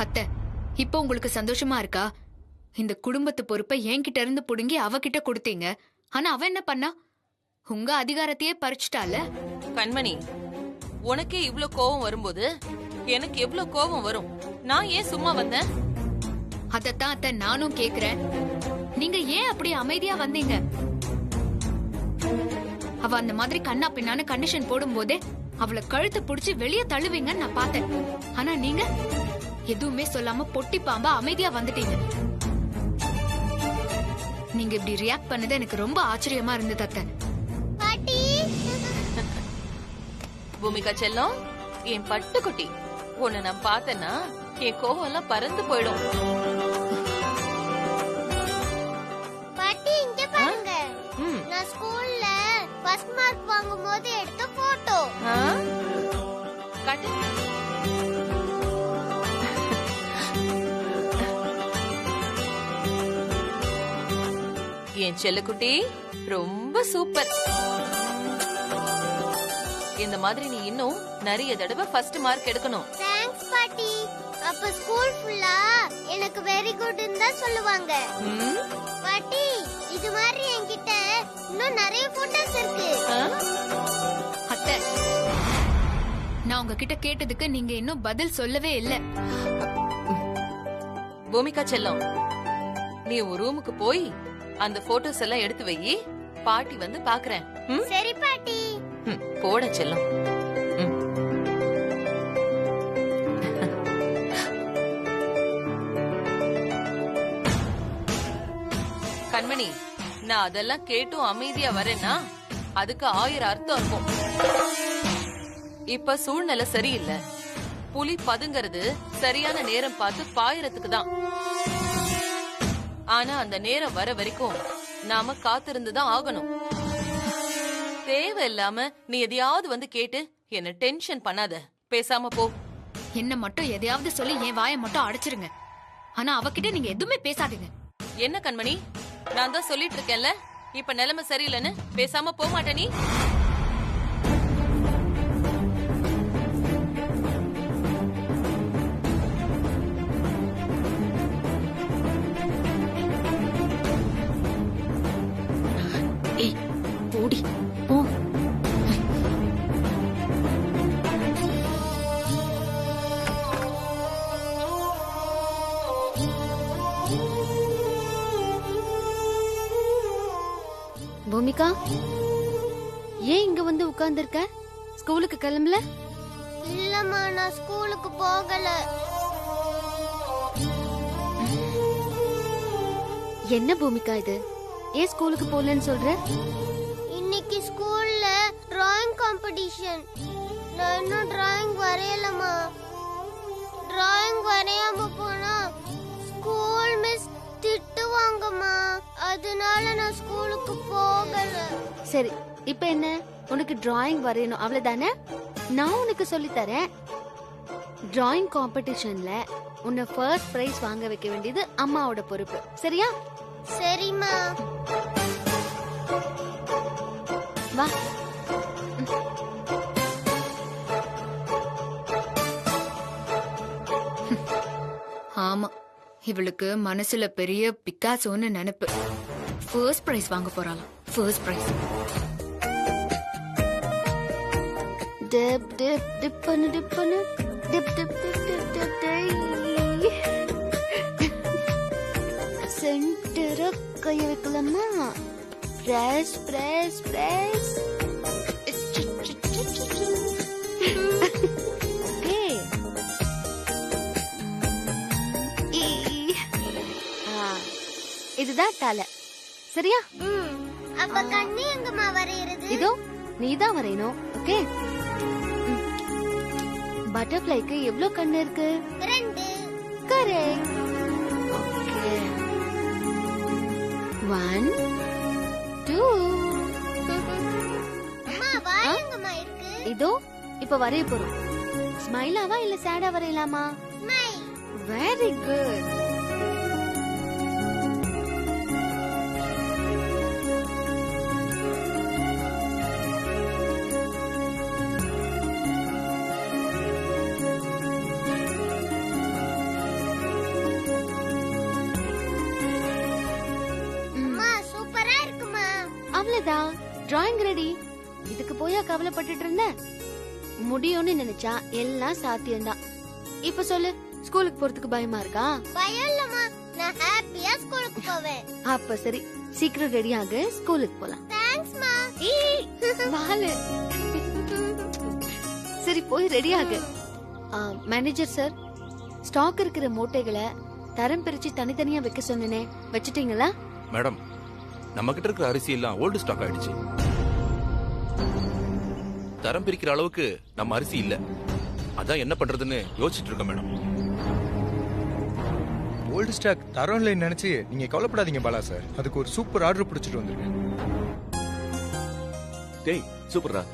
அத்தை, இப்போ உங்களுக்கு சந்தோஷமா இருக்கா? இந்த குடும்பத்து பொறுப்பை என்கிட்ட இருந்து புடுங்கி அவகிட்ட கொடுத்தீங்க. ஆனா அவ என்ன பண்ணா? உங்க அதிகாரத்தையே பறிச்சுட்டால. கண்மணி, உனக்கே இவ்ளோ கோபம் வரும்போது எனக்கு எவ்வளவு கோபம் வரும்? நான் ஏன் சும்மா வந்தேன்? அதத்தான் அத்தை நானும் கேக்குறேன். நீங்க ஏன் அப்படி அமைதியா வந்தீங்க? அவ அந்த மாதிரி கண்ணா பின்னான்னு கண்டிஷன் போடும் போதே அவளை கழுத்து புடிச்சு வெளியே தள்ளுவீங்கன்னு நான் பார்த்தேன். ஆனா நீங்க எதுவுமே சொல்லாம பொட்டி பாம்பா அமைதியா வந்துட்டீங்க. நீங்க இப்படி ரியாக்ட் பண்ணது எனக்கு ரொம்ப ஆச்சரியமா இருந்தது அத்தை. பூமிகா செல்லம், என் பட்டுக்குட்டி, உன்னை நான் பார்த்தேன்னா என் கோவம் எல்லாம் பறந்து போயிடும். பாட்டி இங்க பாருங்க. நான் ஸ்கூல்ல ஃபர்ஸ்ட் மார்க் வாங்கும்போது எடுத்த போட்டோ. காட்டு. என் செல்லக்குட்டி ரொம்ப சூப்பர். இந்த மாதிரி நீ இன்னும் நிறைய தடவை ஃபர்ஸ்ட் மார்க் எடுக்கணும். தேங்க்ஸ் பாட்டி. அப்ப ஸ்கூல் ஃபுல்லா எனக்கு வெரி குட் தான் சொல்லுவாங்க. பாட்டி, இது மாதிரி என்கிட்ட இன்னும் நிறைய போட்டோஸ் இருக்கு. அத்தை, நான் உங்ககிட்ட கேட்டதுக்கு நீங்க இன்னும் பதில் சொல்லவே இல்ல. பூமிகா செல்லம், நீ ஒரு ரூமுக்கு போய் அந்த போட்டோஸ் எல்லாம் எடுத்து வை. பாட்டி வந்து பாக்குறேன். சரி பாட்டி. போட செல்லம். கண்மணி, நான் அதெல்லாம் கேட்டும் அமைதியா வரேன்னா அதுக்கு 1000 அர்த்தம் இருக்கும். இப்ப சூழ்நிலை சரியில்லை. புலி பதுங்கிறது சரியான நேரம் பார்த்து பாயறதுக்கு தான். ஆனா அந்த நேரம் வர வரைக்கும் நாம காத்திருந்துதான் ஆகணும். தேவையில்லாம நீ எதையாவது வந்து கேட்டு என்ன டென்ஷன் பண்ணாத. பேசாம போ. என்ன மட்டும் எதையாவது சொல்லி என் வாயை மட்டும் அடைச்சிருங்க. ஆனா அவகிட்ட நீங்க எதுவுமே பேசாதீங்க. என்ன கண்மணி, நான் தான் சொல்லிட்டு இருக்கேன்ல, இப்ப நிலைமை சரியில்லைன்னு. பேசாம போக மாட்ட நீ? ஏய், ஓடி போ. பூமிகா, ஏன் இங்க வந்து உட்கார்ந்திருக்க? ஸ்கூலுக்கு கிளம்பல? இல்லம்மா, நான் ஸ்கூலுக்கு போகல. என்ன பூமிகா இது? ஏன் ஸ்கூலுக்கு போகலன்னு சொல்ற? இன்னைக்கு ஸ்கூல்ல டிராயிங் காம்படிஷன். நான் இன்னும் டிராயிங் வரையலமா. டிராயிங் வரையாம போனா ஸ்கூல் மிஸ் திட்டுவாங்கம்மா. அதனால நான் ஸ்கூலுக்கு போகல. சரி, இப்ப என்ன? உனக்கு டிராயிங் வரையணும் அவ்வளவுதானே? நான் உனக்கு சொல்லி தரேன். டிராயிங் காம்படிஷன்ல உன்னை ஃபர்ஸ்ட் பிரைஸ் வாங்க வைக்க வேண்டியது அம்மாவோட பொறுப்பு. சரியா? சரிம்மா. வா. ஆமா, இவளுக்கு மனசுல பெரிய பிக்காசோன்னு நினைப்பு. ஃபர்ஸ்ட் பிரைஸ் வாங்க போறாளாம். First prize. Dip dip dip பண்ணு, டிப் பண்ணு, dip dip dip dip dip dip. சென்டர கைய வைக்கலாமா? Press press press. ஓகே. இதுதான் தலை. சரியா? அப்ப கண்ணு எங்கம்மா வரையறது? இதோ நீதான் வரையணும். ஓகே. பட்டர்ஃப்ளைக்கு எவ்வளவு கண்ணு இருக்கு? 2. கரெக்ட். ஓகே. 1 2. அம்மா, வாய் எங்கம்மா இருக்கு? இதோ இப்ப வரைய போறோம். ஸ்மைலாவா இல்ல சேடா வரையலாமா? Smile. Very good. Shweta, drawing ready. இதுக்கு போயா கவலைப்பட்டுட்டு இருந்த? முடியும்னு நினைச்சா எல்லாம் சாத்தியம்தான். இப்ப சொல்லு, ஸ்கூலுக்கு போறதுக்கு பயமா இருக்கா? பயம் இல்லம்மா, நான் ஹாப்பியா ஸ்கூலுக்கு போவேன். அப்ப சரி, சீக்கிரம் ரெடி ஆகு, ஸ்கூலுக்கு போலாம். தேங்க்ஸ்மா. வாலு. சரி போய் ரெடி ஆகு. மேனேஜர் சார், ஸ்டாக் இருக்கிற மூட்டைகளை தரம் பிரிச்சு தனித்தனியா வைக்க சொன்னேனே, வச்சிட்டீங்களா? மேடம், நம்ம கிட்ட இருக்கிற அரிசி எல்லாம் ஓல்டு ஸ்டாக் ஆயிடுச்சு. தரம் பிரிக்கிற அளவுக்கு நம்ம அரிசி இல்ல. அதான் என்ன பண்றதுன்னு யோசிச்சுட்டு இருக்கோம் மேடம். ஓல்டு ஸ்டாக் தரம் இல்லைன்னு நினைச்சு நீங்க கவலைப்படாதீங்க பாலா சார். அதுக்கு ஒரு சூப்பர் ஆர்டர் பிடிச்சிட்டு வந்திருக்கேன். டேய் சூப்பர்ரா.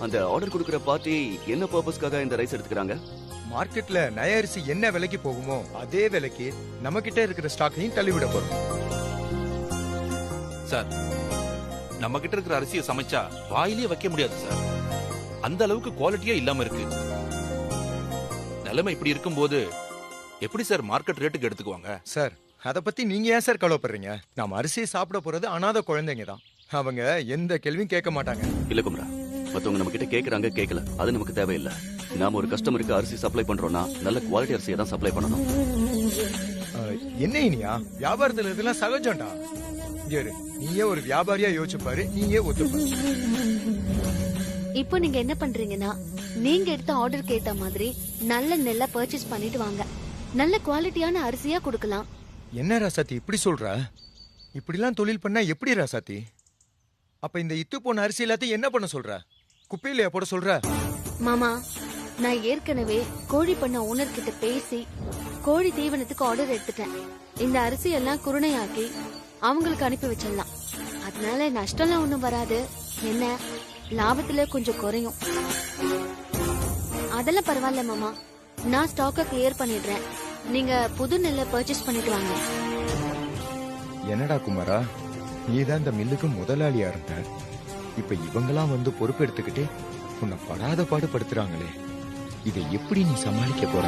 அந்த ஆர்டர் கொடுக்கிற பார்ட்டி என்ன பர்பஸ்க்காக இந்த ரைஸ் எடுத்துக்கறாங்க? மார்க்கெட்ல நய அரிசி என்ன விலைக்கு போகுமோ அதே விலைக்கு நம்ம கிட்ட இருக்கிற ஸ்டாக்கையும் தள்ளிவிட போறோம். சார், நம்ம கிட்ட இருக்கிற அரிசியை சமைச்சா வாயிலே வைக்க முடியாது சார். அந்த அளவுக்கு குவாலிட்டியா இல்லாம இருக்கு. நிலைமை இப்படி இருக்கும்போது எப்படி சார் மார்க்கெட் ரேட்டுக்கு எடுத்துக்குவாங்க? சார், அத பத்தி நீங்க ஏன் சார் கவலைப்படுறீங்க? நாம அரிசியை சாப்பிட போறது அனாதை குழந்தைங்க தான். அவங்க எந்த கேள்வியும் கேட்க மாட்டாங்க. இல்ல குமரா, மத்தவங்க நம்ம கிட்ட கேக்குறாங்க, கேட்கல, அது நமக்கு தேவையில்லை. நாம ஒரு கஸ்டமருக்கு அரிசி சப்ளை பண்றோம்னா நல்ல குவாலிட்டி அரிசியை தான் சப்ளை பண்ணணும். என்ன இனியா, வியாபாரத்துல இதெல்லாம் சகஜம்டா. இங்க இரு, நீயே ஒரு வியாபாரியா யோசிச்சு பாரு, நீயே ஒத்துப்பாரு. இப்போ நீங்க என்ன பண்றீங்கன்னா, நீங்க எடுத்த ஆர்டர் கேட்ட மாதிரி நல்ல நெல்லை பர்ச்சேஸ் பண்ணிட்டு வாங்க. நல்ல குவாலிட்டியான அரிசியா கொடுக்கலாம். என்ன ராசாத்தி இப்படி சொல்ற? இப்படிலாம் தொழில் பண்ணா எப்படி ராசாத்தி? அப்ப இந்த இத்து போன அரிசி எல்லாத்தையும் என்ன பண்ண சொல்ற? குப்பையில போட சொல்ற? மாமா, நான் ஏற்கனவே கோழி பண்ண ஓனர் கிட்ட பேசி கோழி தீவனத்துக்கு ஆர்டர் எடுத்துட்டேன். இந்த அரிசி எல்லாம் குருணையாக்கி அவங்களுக்கு அனுப்பி வச்சிடலாம். அதனால நஷ்டம்லாம் ஒண்ணும் வராது. என்ன, லாபத்துல கொஞ்சம் குறையும். அதெல்லாம் பரவாயில்ல மாமா, நான் ஸ்டாக்க கிளியர் பண்ணிடுறேன். நீங்க புது நெல்லை பர்ச்சேஸ் பண்ணிட்டு வாங்க. என்னடா குமாரா, நீதான் இந்த மில்லுக்கு முதலாளியா இருந்த. இப்ப இவங்கெல்லாம் வந்து பொறுப்பு எடுத்துக்கிட்டு உன்னை படாத பாடு படுத்துறாங்களே, இதை எப்படி நீ சமாளிக்க போற?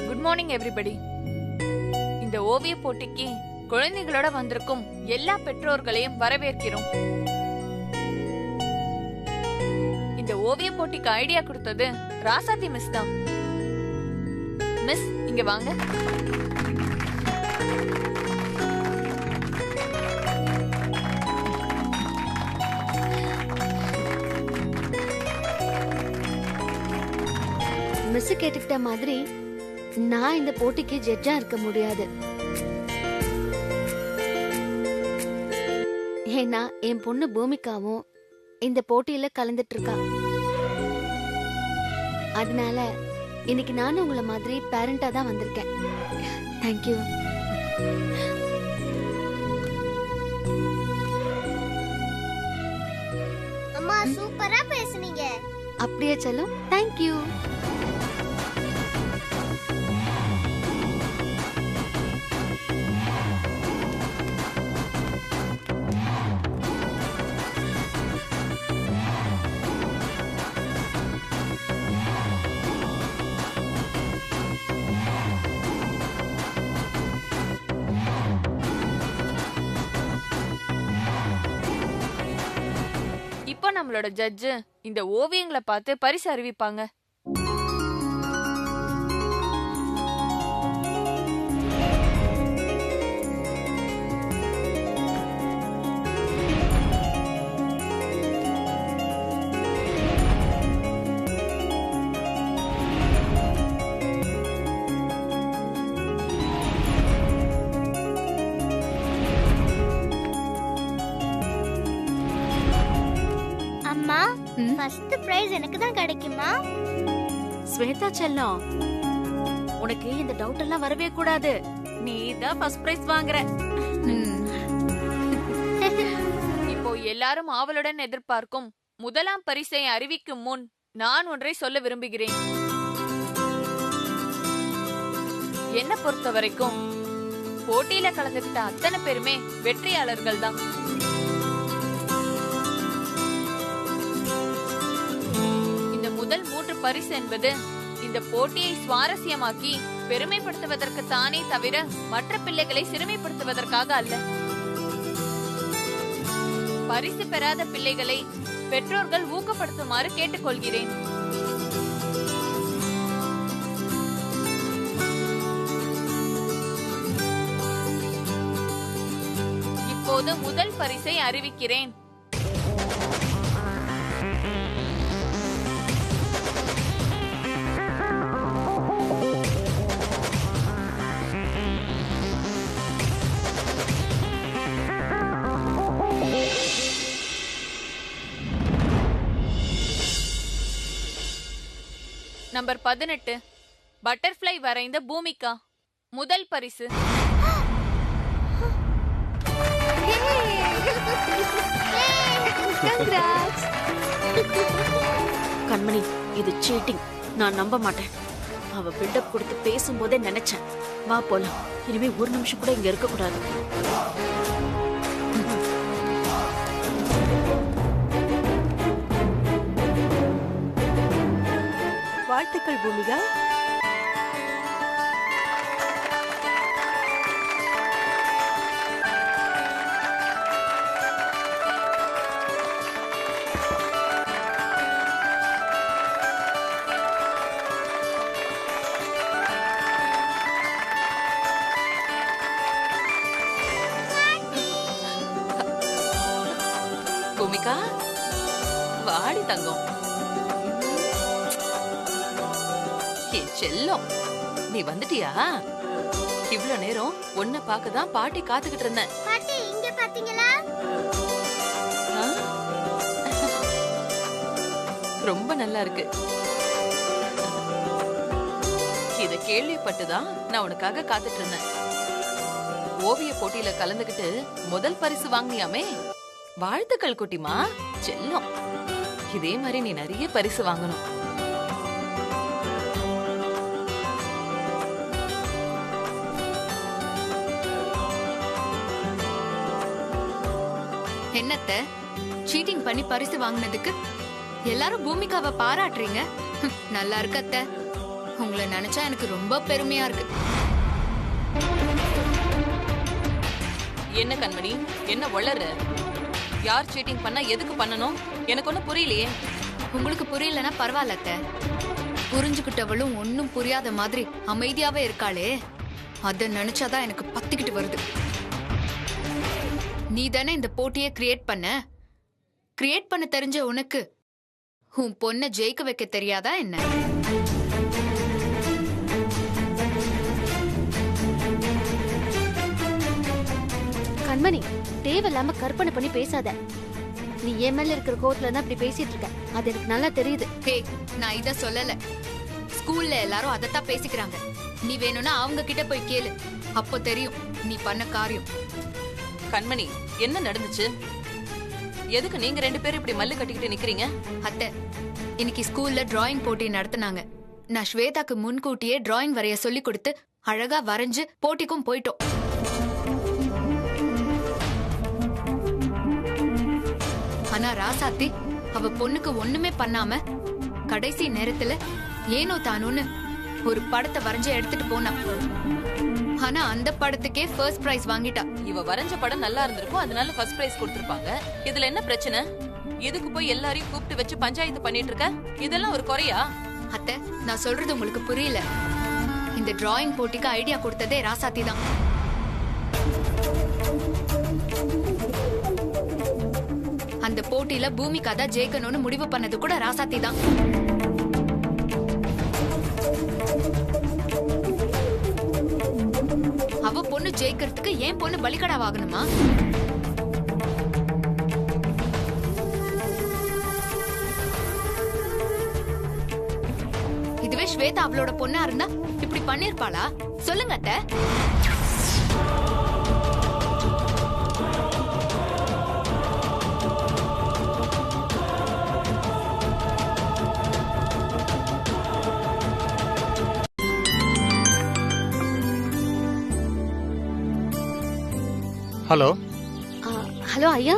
Good morning everybody. இந்த ஓவிய போட்டிக்கு குழந்தைகளோட வந்திருக்கும் எல்லா பெற்றோர்களையும் வரவேற்கிறோம். இந்த ஓவிய போட்டிக்கு ஐடியா கொடுத்தது ராசாத்தி மிஸ் தான். மிஸ், இங்க வாங்க. மிஸ் கேட்டுக்கிட்ட மாதிரி நான் இந்த போட்டிக்கு ஜட்ஜா இருக்க முடியாது. ஏன்னா என் பொண்ணு பூமிகாவும் இந்த போட்டியில கலந்துட்டு இருக்கா. அதனால இன்னைக்கு நானும் உங்களை மாதிரி பேரண்டா தான் வந்திருக்கேன். தேங்க்யூ. அம்மா சூப்பரா பேசுனீங்க. அப்படியே செல்லும். தேங்க்யூ. இப்போ நம்மளோட ஜட்ஜு இந்த ஓவியங்களை பார்த்து பரிசு அறிவிப்பாங்க. அம்மா, ஃபர்ஸ்ட் பிரைஸ் எனக்கு தான் கிடைக்குமா? ஸ்வேதா செல்லம், உனக்கு இந்த டவுட் எல்லாம் வரவே கூடாது. நீ தான் ஃபர்ஸ்ட் பிரைஸ் வாங்குற. இப்போ எல்லாரும் ஆவலுடன் எதிர்பார்க்கும் முதலாம் பரிசை அறிவிக்கும் முன் நான் ஒன்றை சொல்ல விரும்புகிறேன். என்ன பொறுத்த வரைக்கும் போட்டியில கலந்துகிட்ட அத்தனை பேருமே வெற்றியாளர்கள் தான். இந்த முதல் 3 பரிசு என்பது இந்த போட்டியை சுவாரஸ்யமாக்கி பெருமைப்படுத்துவதற்கு தானே தவிர மற்ற பிள்ளைகளை சிறுமைப்படுத்துவதற்காக அல்ல. பரிசு பெறாத பிள்ளைகளை பெற்றோர்கள் ஊக்கப்படுத்துமாறு கேட்டுக்கொள்கிறேன். இப்போது முதல் பரிசை அறிவிக்கிறேன். நம்பர் 18 பட்டர்ஃப்ளை வரைந்த பூமிகா. முதல் பரிசு. கண்மணி, இது சீட்டிங். நான் நம்ப மாட்டேன். அவ பில்டப் கொடுத்து பேசும்போதே நினைச்சேன். வா போலாம். இனிமே ஒரு நிமிஷம் கூட இங்க இருக்க கூடாது. வாழ்த்துக்கள் பூமிகா. பூமிகா, வாடி தங்கம். செல்லம், நீ வந்துட்டியா? இவ்வளவு நேரம் உன்னை பார்க்கதான் பாட்டி காத்துக்கிட்டு இருந்தேன். பாட்டி இங்க பாத்தீங்களா? ரொம்ப நல்லா இருக்கு. இத கேள்விப்பட்டுதான் நான் உனக்காக காத்துட்டு இருந்தேன். ஓவிய போட்டியில கலந்துகிட்டு முதல் பரிசு வாங்கினியாமே. வாழ்த்துக்கள் குட்டிமா. செல்லம், இதே மாதிரி நீ நிறைய பரிசு வாங்கணும். என்னத்த சீட்டிங் பண்ணி பரிசு வாங்கினதுக்கு எல்லாரும் பூமிகாவை பாராட்டுறீங்க. நல்லா இருக்கு அத்தை. உங்களை நினைச்சா எனக்கு ரொம்ப பெருமையா இருக்கு. என்ன கண்மணி, என்ன வளரு? யார் சீட்டிங் பண்ணா எதுக்கு பண்ணணும்? எனக்கு ஒன்னும் புரியலையே. உங்களுக்கு புரியலன்னா பரவாயில்ல அத்தை. புரிஞ்சுக்கிட்டவளும் ஒன்னும் புரியாத மாதிரி அமைதியாவே இருக்காளே, அத நினைச்சாதான் எனக்கு பத்திக்கிட்டு வருது. நீ தானே இந்த போட்டியை கிரியேட் பண்ண தெரிஞ்ச உனக்கு உன் பொண்ண ஜெயிக்க வைக்க தெரியாதா என்ன? கண்மணி, தேவையில்லாம கற்பனை பண்ணி பேசாத. நீ என் மேல இருக்கிற கோவத்துல தான் அப்படி பேசிட்டு இருக்க. அது எனக்கு நல்லா தெரியுது. ஹே, நான் இத சொல்லல. ஸ்கூல்ல எல்லாரும் அதத்தான் பேசிக்கிறாங்க. நீ வேணும்னா அவங்க கிட்ட போய் கேளு. அப்போ தெரியும் நீ பண்ண காரியம். கண்மணி, என்ன நடந்துச்சு? எதுக்கு நீங்க 2 பேரும் இப்படி மல்லு கட்டிக்கிட்டு நிக்கிறீங்க? அத்தை, இன்னைக்கு ஸ்கூல்ல டிராயிங் போட்டி நடத்துனாங்க. நான் ஸ்வேதாக்கு முன்கூட்டியே டிராயிங் வரைய சொல்லி கொடுத்து அழகா வரைஞ்சு போட்டிக்கும் போயிட்டோம். ஆனா ராசாத்தி அவ பொண்ணுக்கு ஒண்ணுமே பண்ணாம கடைசி நேரத்துல ஏனோ தானோன்னு ஒரு படத்தை வரைஞ்சு எடுத்துட்டு போனா. ஆனா அந்த படத்துக்கே ஃபர்ஸ்ட் பிரைஸ் வாங்கிட்டா. இவ வரைஞ்ச படம் நல்லா இருந்திருக்கும், அதனால ஃபர்ஸ்ட் பிரைஸ் கொடுத்திருப்பாங்க. இதுல என்ன பிரச்சனை? எதுக்கு போய் எல்லாரையும் கூப்பிட்டு வச்சு பஞ்சாயத்து பண்ணிட்டு இருக்க? இதெல்லாம் ஒரு குறையா? அத்தை, நான் சொல்றது உங்களுக்கு புரியல. இந்த டிராயிங் போட்டிக்கு ஐடியா கொடுத்ததே ராசாத்தி தான். அந்த போட்டியில பூமிகா தான் ஜெயிக்கணும்னு முடிவு பண்ணது கூட ராசாத்தி தான். அவ பொண்ணு ஜெயிக்கிறதுக்கு ஏன் பொண்ணு பலிகடாவாகணுமா? இதுவே ஸ்வேதா அவளோட பொண்ணா இருந்தா இப்படி பண்ணிருப்பாளா? சொல்லுங்க அத்தை. ஹலோ ஹலோ ஐயா,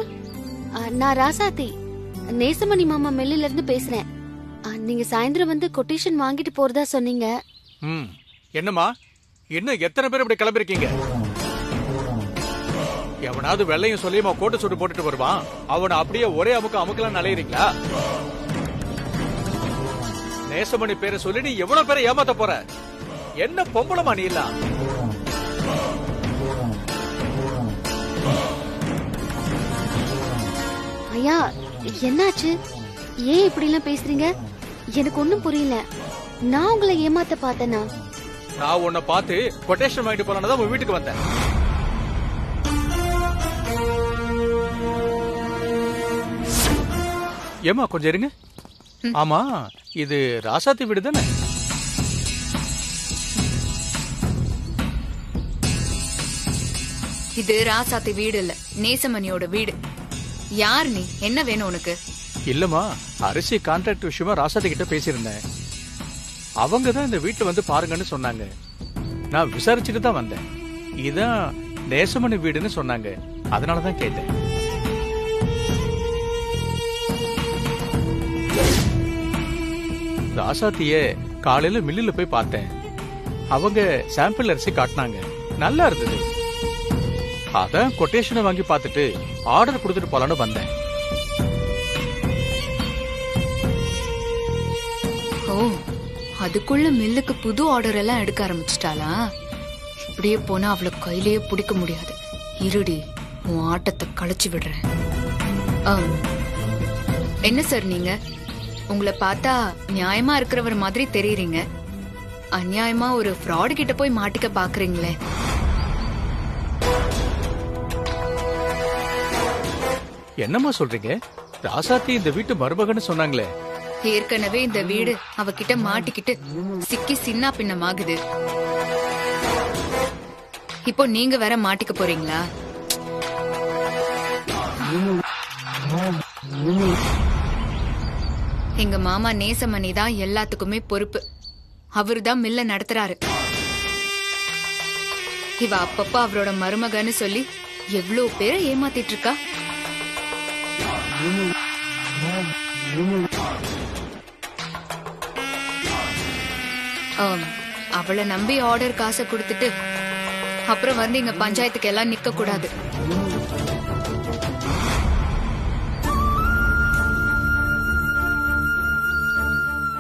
நான் ராசாத்தி நேசமணி மாமா மில்லில இருந்து பேசுறேன். நீங்க சாயந்தரம் வந்து கொட்டேஷன் வாங்கிட்டு போறதா சொன்னீங்க. என்னம்மா, இன்னும் எத்தனை பேர் இப்படி கிளம்பிருக்கீங்க? எவனாவது வெள்ளையும் சொல்லியுமா கோட்டை சுட்டு போட்டுட்டு வருவான், அவனை அப்படியே ஒரே அமுக்கலாம் நலையிறீங்களா? நேசமணி பேரை சொல்லி நீ எவ்வளவு பேரை ஏமாத்த போற? என்ன பொம்பளமா நீ இல்ல? ஐயா, என்னாச்சு? ஏன் இப்படி எல்லாம் பேசுறீங்க? எனக்கு ஒண்ணும் புரியல. நான் உங்களை ஏமாத்த பார்த்தேனா? நான் உன்னை பார்த்து கொட்டேஷன் வாங்கிட்டு போலான்னு உன் வீட்டுக்கு வந்தேன். ஏமா கொஞ்சம் இருங்க. ஆமா, இது ராசாத்தி வீடு தானே? இது ராசாத்தி வீடு இல்ல, நேசமணியோட வீடு. யார் நீ? என்ன வேணும் உனக்கு? இல்லம்மா, அரிசி கான்ட்ராக்ட் விஷயமா ராசாத்தி கிட்ட பேசியிருந்தேன். அவங்க தான் இந்த வீட்டுல வந்து பாருங்கன்னு சொன்னாங்க. நான் விசாரிச்சுட்டு தான் வந்தேன். இதான் நேசமணி வீடுன்னு சொன்னாங்க, அதனாலதான் கேட்டேன். ராசாத்திய காலையில மில்லுல போய் பார்த்தேன். அவங்க சாம்பிள் அரிசி காட்டினாங்க, நல்லா இருந்தது. அதான் கொட்டேஷனை வாங்கி பார்த்துட்டு ஆர்டர் கொடுத்துட்டு போலான்னு வந்தேன். ஓ, அதுக்குள்ள மில்லுக்கு புது ஆர்டர் எல்லாம் எடுக்க ஆரம்பிச்சிட்டாளா? இப்படியே போனா அவளை கையிலேயே பிடிக்க முடியாது. இருடி, உன் ஆட்டத்தை கழிச்சு விடுறேன். என்ன சார் நீங்க? உங்களை பார்த்தா நியாயமா இருக்கிறவர் மாதிரி தெரியுறீங்க. அநியாயமா ஒரு ஃப்ராடு கிட்ட போய் மாட்டிக்க பாக்குறீங்களே. என்னம்மா சொல்றீங்க? ராசாத்தி இந்த வீட்டு மருமகன்னு சொன்னாங்களே. ஏற்கனவே இந்த வீடு அவகிட்ட மாட்டிக்கிட்டு சிக்கி சின்ன பின்னமாகுது. இப்போ நீங்க வேற மாட்டிக்க போறீங்களா? எங்க மாமா நேசமணி தான் எல்லாத்துக்குமே பொறுப்பு. அவருதான் மில்ல நடத்துறாரு. இவ அப்பப்ப அவரோட மருமகன்னு சொல்லி எவ்வளவு பேரை ஏமாத்திட்டு இருக்கா. அவளை நம்பி ஆர்டர் காசை கொடுத்துட்டு அப்புறம் வந்து இங்க பஞ்சாயத்துக்கு எல்லாம் நிக்க கூடாது.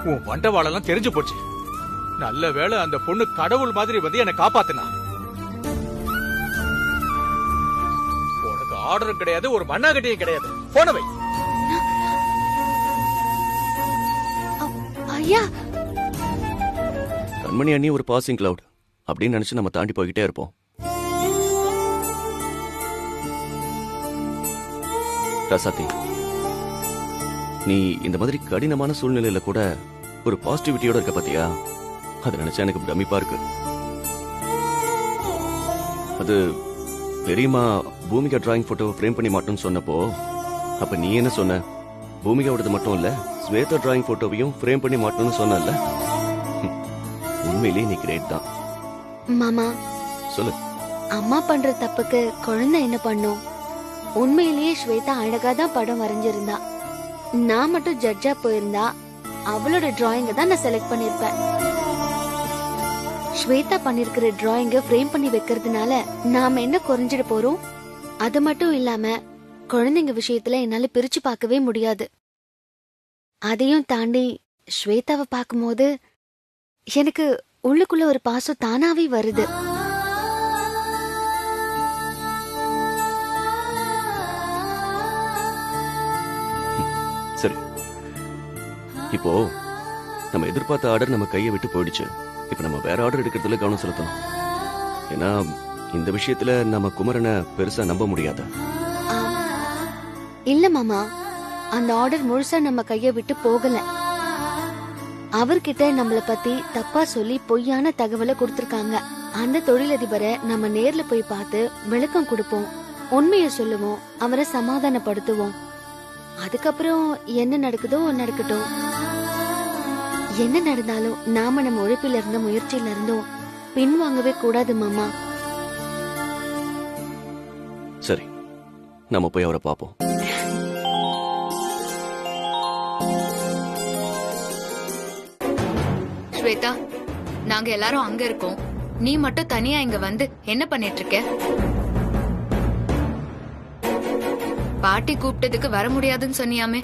உன் வண்டவாளெல்லாம் தெரிஞ்சு போச்சு. நல்ல வேளை அந்த பொண்ணு கடவுள் மாதிரி வந்து என்னை காப்பாத்தினா. உனக்கு ஆர்டரும் கிடையாது, ஒரு மண்ணாகட்டியும் கிடையாது. போனவை ஐயா. கண்மணி அண்ணி ஒரு பாசிங் கிளவுட் அப்படின்னு நினைச்சு நம்ம தாண்டி போய்கிட்டே இருப்போம். ரசாத்தி, நீ இந்த மாதிரி கடினமான சூழ்நிலையில கூட ஒரு பாசிட்டிவிட்டியோட இருக்க பாத்தியா? அதை நினைச்சா எனக்கு பிரமிப்பா இருக்கு. அது பெரியமா பூமிகா டிராயிங் போட்டோவை ஃப்ரேம் பண்ணி மாட்டோம்னு சொன்னப்போ அப்ப நீ என்ன சொன்ன? பூமிகாவோடது மட்டும் இல்ல, ஸ்வேதா டிராயிங் போட்டோவையும் ஃப்ரேம் பண்ணி மாட்டோம்னு சொன்னல. உண்மையிலேயே நீ கிரேட் தான். மாமா சொல்லு. அம்மா பண்ற தப்புக்கு குழந்தை என்ன பண்ணும்? உண்மையிலேயே ஸ்வேதா அழகா தான் படம் வரைஞ்சிருந்தா. நான் மட்டும் ஜட்ஜா போயிருந்தா அவளோட டிராயிங்க தான் நான் செலக்ட் பண்ணிருப்பேன். ஸ்வேதா பண்ணிருக்கிற டிராயிங்க ஃப்ரேம் பண்ணி வைக்கிறதுனால நாம என்ன குறைஞ்சிட போறோம்? அது மட்டும் இல்லாம குழந்தைங்க விஷயத்துல என்னால பிரிச்சு பார்க்கவே முடியாது. அதையும் தாண்டி ஸ்வேதாவை பார்க்கும்போது எனக்கு உள்ளுக்குள்ள ஒரு பாசம் தானாவே வருது. சரி, இப்போ நம்ம எதிர்பார்த்த ஆர்டர் நம்ம கையை விட்டு போயிடுச்சு. இப்ப நம்ம வேற ஆர்டர் எடுக்கிறதுல கவனம் செலுத்தணும். ஏன்னா இந்த விஷயத்துல நம்ம குமரனை பெருசா நம்ப முடியாது. இல்ல மாமா, அந்த ஆர்டர் முழுசா நம்ம கைய விட்டு போகல. அவர்கிட்ட நம்மள பத்தி தப்பா சொல்லி பொய்யான தகவலை கொடுத்திருக்காங்க. அந்த தொழிலதிபரை நம்ம நேர்ல போய் பார்த்து விளக்கம் கொடுப்போம், உண்மையை சொல்லுவோம், அவரை சமாதானப்படுத்துவோம். அதுக்கப்புறம் என்ன நடக்குதோ நடக்கட்டும். என்ன நடந்தாலும் நாம நம்ம உழைப்பில இருந்த முயற்சியில இருந்தோம் பின்வாங்கவே கூடாது மாமா. சரி, நம்ம போய் அவரை பார்ப்போம். ஸ்வேதா, நாங்க எல்லாரும் அங்க இருக்கோம். நீ மட்டும் தனியா இங்க வந்து என்ன பண்ணிட்டு இருக்க? பாட்டி கூப்பிட்டதுக்கு வர முடியாதுன்னு சொன்னியாமே.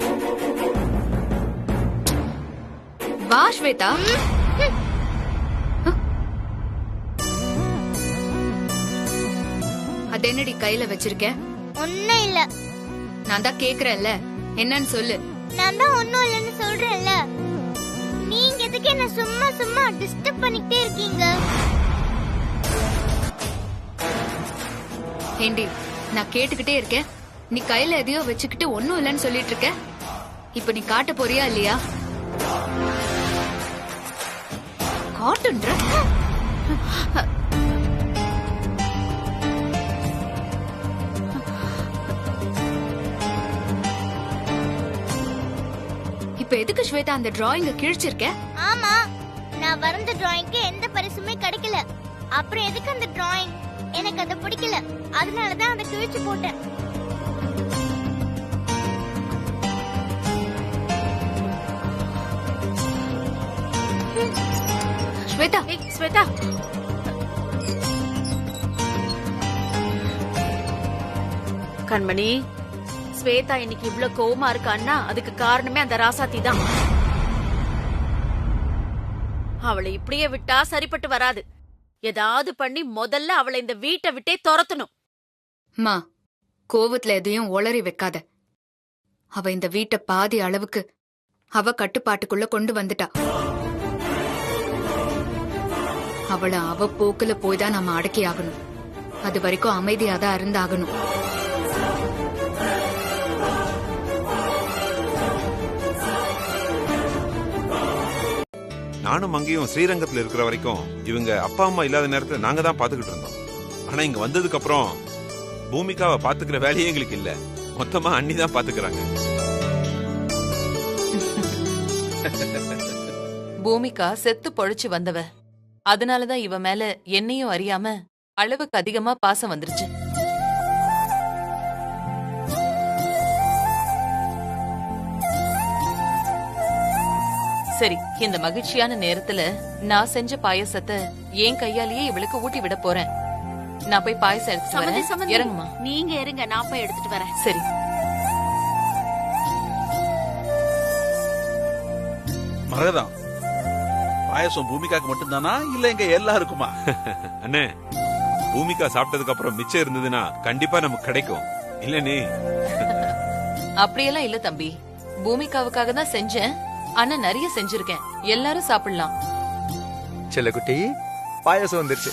வா ஸ்வேதா. அது என்னடி கையில வச்சிருக்க? ஒண்ணும் இல்ல. நான் தான் கேக்குறேன்ல, என்னன்னு சொல்லு. நான் தான் ஒண்ணும் இல்லன்னு சொல்றேன்ல. நீங்க எதுக்கு என்ன சும்மா சும்மா டிஸ்டர்ப் பண்ணிட்டே இருக்கீங்க? ஏண்டி, நான் கேட்டுக்கிட்டே இருக்கேன், நீ கையில எதையோ வச்சுக்கிட்டு ஒண்ணும் இல்லன்னு சொல்லிட்டு இருக்க. இப்ப நீ காட்ட போறியா இல்லையா? காட்டுன்ற இப்ப எதுக்கு ஸ்வேதா அந்த டிராயிங்க கிழிச்சிருக்க? ஆமா, நான் வரைஞ்ச டிராயிங்க்கு எந்த பரிசுமே கிடைக்கல. அப்புறம் எதுக்கு அந்த டிராயிங்? எனக்கு அது பிடிக்கல, அதனாலதான் அதை கிழிச்சு போட்டேன். ஸ்வேதா, ஸ்வேதா, கண்மணி, ஸ்வேதா இன்னைக்கு இவ்ளோ கோவமா இருக்கான்னா அதுக்கு காரணமே அந்த ராசாத்தி தான். அவளை இப்படியே விட்டா சரிப்பட்டு வராது. ஏதாவது பண்ணி முதல்ல அவளை இந்த வீட்டை விட்டே துரத்தணும். மா, கோவத்துல எதையும் ஒளறி வைக்காத. அவ இந்த வீட்டை பாதி அளவுக்கு அவ கட்டுப்பாட்டுக்குள்ள கொண்டு வந்துட்டா. அவளை அவ போக்குல போய்தான் நம்ம அடக்கி ஆகணும். அது வரைக்கும் அமைதியாதான் இருந்தாகணும். நானும் அங்கேயும் ஸ்ரீரங்கத்துல இருக்கிற வரைக்கும் இவங்க அப்பா அம்மா இல்லாத நேரத்துல நாங்க தான் பாத்துக்கிட்டு இருந்தோம். ஆனா இங்க வந்ததுக்கு அப்புறம் பூமிகாவை பாத்துக்கிற வேலையே எங்களுக்கு இல்ல. மொத்தமா அண்ணி தான் பாத்துக்கிறாங்க. பூமிகா செத்து பொழைச்சு வந்தவ. அதனாலதான் இவ மேல என்னையும் அறியாம அளவுக்கு அதிகமா பாசம் வந்துருச்சு. சரி, இந்த மகிழ்ச்சியான நேரத்துல நான் செஞ்ச பாயசத்தை என் கையாலேயே இவளுக்கு ஊட்டி விட போறேன். நான் போய் பாயசம் எடுத்துட்டு வரேன். இறங்குமா? நீங்க இருங்க, நான் போய் எடுத்துட்டு வரேன். சரி. மரகதம், பாயசம் பூமிகாக்கு மட்டும்தானா இல்ல எங்க எல்லாருக்குமா? அண்ணே, பூமிகா சாப்பிட்டதுக்கு அப்புறம் மிச்சம் இருந்ததுன்னா கண்டிப்பா நமக்கு கிடைக்கும் இல்லனே? அப்படியெல்லாம் இல்ல தம்பி, பூமிகாவுக்காக தான் செஞ்சேன். ஆனா நிறைய செஞ்சிருக்கேன், எல்லாரும் சாப்பிடலாம். செல்லக்குட்டி, பாயசம் வந்துருச்சு.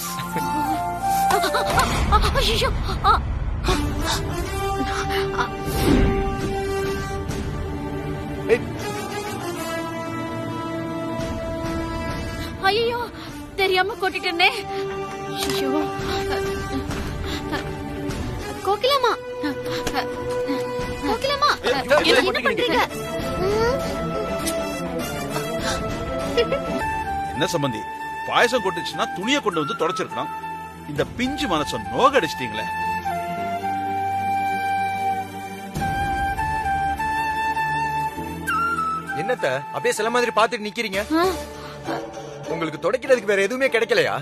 ஐயோ, தெரியாம கொட்டிட்டேனே. கோகிலாமா, கோகிலாமா, என்ன பண்றீங்க? என்ன சம்பந்தி, பாயசம் கொட்டுச்சுன்னா துணியை கொண்டு வந்து தொடச்சிருக்கணும். இந்த பிஞ்சு மனச நோக அடிச்சிட்டீங்களே. என்னத்த அப்படியே சில மாதிரி பாத்துட்டு நிக்கிறீங்க? உங்களுக்கு தொடக்கிறதுக்கு வேற எதுவுமே கிடைக்கலையா?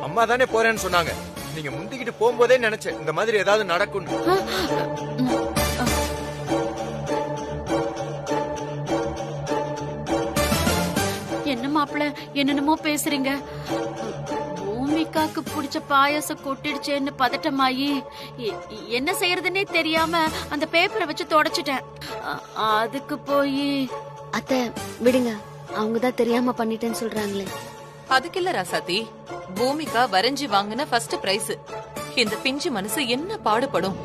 அம்மா தானே போறேன்னு சொன்னாங்க. நீங்க முந்திக்கிட்டு போகும்போதே நினைச்சேன் இந்த மாதிரி ஏதாவது நடக்கும். என்ன மாப்பிள்ள, என்னென்னமோ பேசுறீங்க? பூமிகாக்கு பிடிச்ச பாயசம் கொட்டிடுச்சேன்னு பதட்டமாயி என்ன செய்யறதுன்னே தெரியாம அந்த பேப்பரை வச்சு தொடச்சிட்டேன். அதுக்கு போய் அத்தை விடுங்க, அவங்கதான் தெரியாம பண்ணிட்டேன்னு சொல்றாங்களே. அதுக்கு இல்ல ராசாத்தி, பூமிகா வரைஞ்சி வாங்கின ஃபர்ஸ்ட் பிரைஸ். இந்த பிஞ்சு மனசு என்ன பாடுபடும்?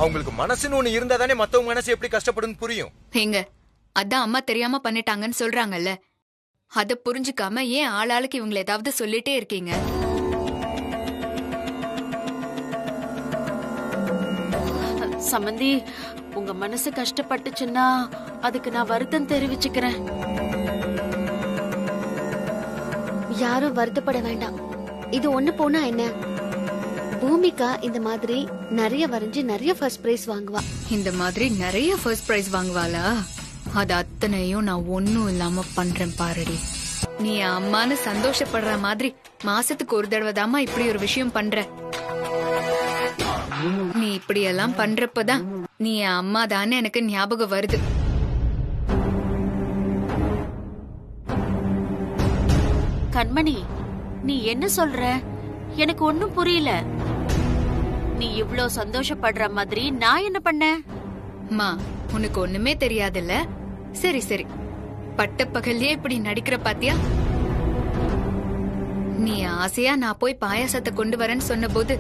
அவங்களுக்கு மனசுன்னு ஒண்ணு இருந்தா தானே மத்தவங்க மனசு எப்படி கஷ்டப்படும் புரியும். எங்க அதான் அம்மா தெரியாம பண்ணிட்டாங்கன்னு சொல்றாங்கல்ல, அத புரிஞ்சுக்காம ஏன் ஆளாளுக்கு இவங்களை ஏதாவது சொல்லிட்டே இருக்கீங்க? சம்பந்தி, உங்க மனசு கஷ்டப்பட்டுச்சுன்னா அதுக்கு நான் வருத்தம் தெரிவிச்சுக்கிறேன். யாரும் வருத்தப்பட வேண்டாம். இது ஒண்ணு போனா என்ன, பூமிகா இந்த மாதிரி நிறைய வரைஞ்சு நிறைய ஃபர்ஸ்ட் பிரைஸ் வாங்குவா. இந்த மாதிரி நிறைய ஃபர்ஸ்ட் பிரைஸ் வாங்குவாளா? அது அத்தனையும் நான் ஒண்ணும் இல்லாம பண்றேன் பாருடி. நீ அம்மான்னு சந்தோஷப்படுற மாதிரி மாசத்துக்கு ஒரு தடவை தாமா இப்படி ஒரு விஷயம் பண்ற. நீ இப்படி எல்லாம் பண்றப்பதான் நீ அம்மா தானே எனக்கு ஞாபகம் வருது. கண்மணி, நீ என்ன சொல்ற? எனக்கு ஒண்ணும் புரியல. நீ இவ்ளோ சந்தோஷப்படுற மாதிரி நான் என்ன பண்ணேன்? மா, உனக்கு ஒண்ணுமே தெரியாதுல்ல? சரி சரி, பட்ட பகல்லே இப்படி நடிக்கிற பாத்தியா? நீ ஆசையா நான் போய் பாயாசத்தை கொண்டு வரேன்னு சொன்ன போது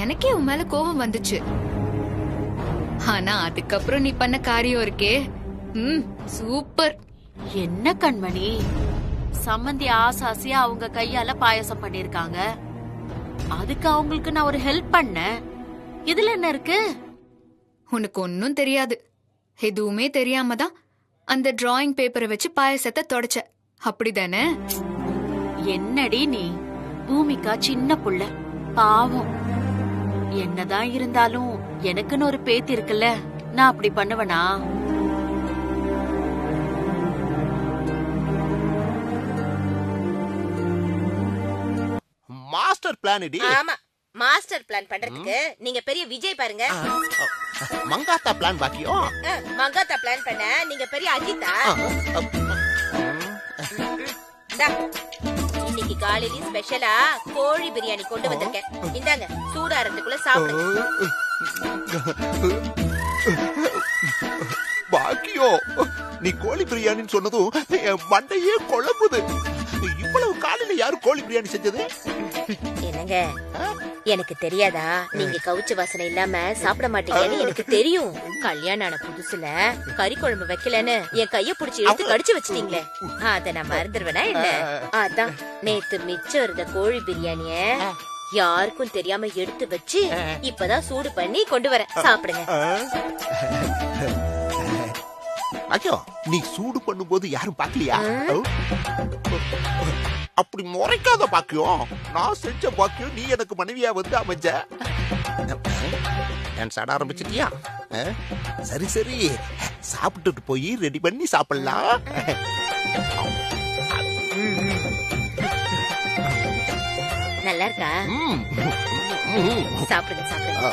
எனக்கே உன் மேல கோபம் வந்துச்சு. ஆனா அதுக்கப்புறம் நீ பண்ண காரியம் இருக்கே, சூப்பர். என்ன கண்மணி, சம்மந்தி ஆசாசியா அவங்க கையால பாயாசம் பண்ணிருக்காங்க, அதுக்கு அவங்களுக்கு நான் ஒரு ஹெல்ப் பண்ணேன். இதுல என்ன இருக்கு? உனக்கு ஒன்னும் தெரியாது. எதுவுமே தெரியாம தான் அந்த டிராயிங் பேப்பரை வச்சு பாயாசத்தை தொடச்ச, அப்படிதானே? என்னடி நீ? பூமிகா சின்ன புள்ள, பாவம். என்னதான் இருந்தாலும் எனக்குன்னு ஒரு பேத்தி இருக்குல்ல, நான் அப்படி பண்ணுவனா? மாஸ்டர் பிளான் இடி. ஆமா, மாஸ்டர் பிளான் பண்றதுக்கு நீங்க பெரிய விஜய் பாருங்க. மங்காத்தா பிளான் பாக்கியோ? மங்காத்தா பிளான் பண்ண நீங்க பெரிய அஜித்தா. இன்னைக்கு காலையில ஸ்பெஷலா கோழி பிரியாணி கொண்டு வந்திருக்கேன். இந்தாங்க, சூடாறதுக்குள்ள சாப்பிடுங்க. பாக்கியோ, நீ கோழி பிரியாணின்னு சொன்னதும் என் மண்டையே குழம்புது. இவ்வளவு காலையில யாரு கோழி பிரியாணி செஞ்சது? என்னங்க, எனக்கு தெரியாதா நீங்க கவுச்ச வாசனை இல்லாம சாப்பிட மாட்டீங்கன்னு எனக்கு தெரியும். கல்யாணம் ஆன புதுசுல கறி குழம்பு வைக்கலன்னு என் கைய புடிச்சு எடுத்து கடிச்சு வச்சிட்டீங்களே, அத நான் மறந்துடுவேனா என்ன? அதான் நேத்து மிச்சம் இருந்த கோழி பிரியாணிய யாருக்கும் தெரியாம எடுத்து வச்சு இப்பதான் சூடு பண்ணி கொண்டு வரேன், சாப்பிடுங்க. ஐயோ, நீ சூடு பண்ணும்போது யாரும் பாக்கலையா? அப்படி முறைக்காத பாக்கியம். நான் செஞ்ச பாக்கியம் நீ எனக்கு மனைவியா வந்து அமைஞ்ச. டான்ஸ் ஆட ஆரம்பிச்சிட்டியா? சரி சரி, சாப்பிட்டுட்டு போய் ரெடி பண்ணி சாப்பிடலாம். நல்லா இருக்கா? சாப்பிடுங்க சாப்பிடுங்க.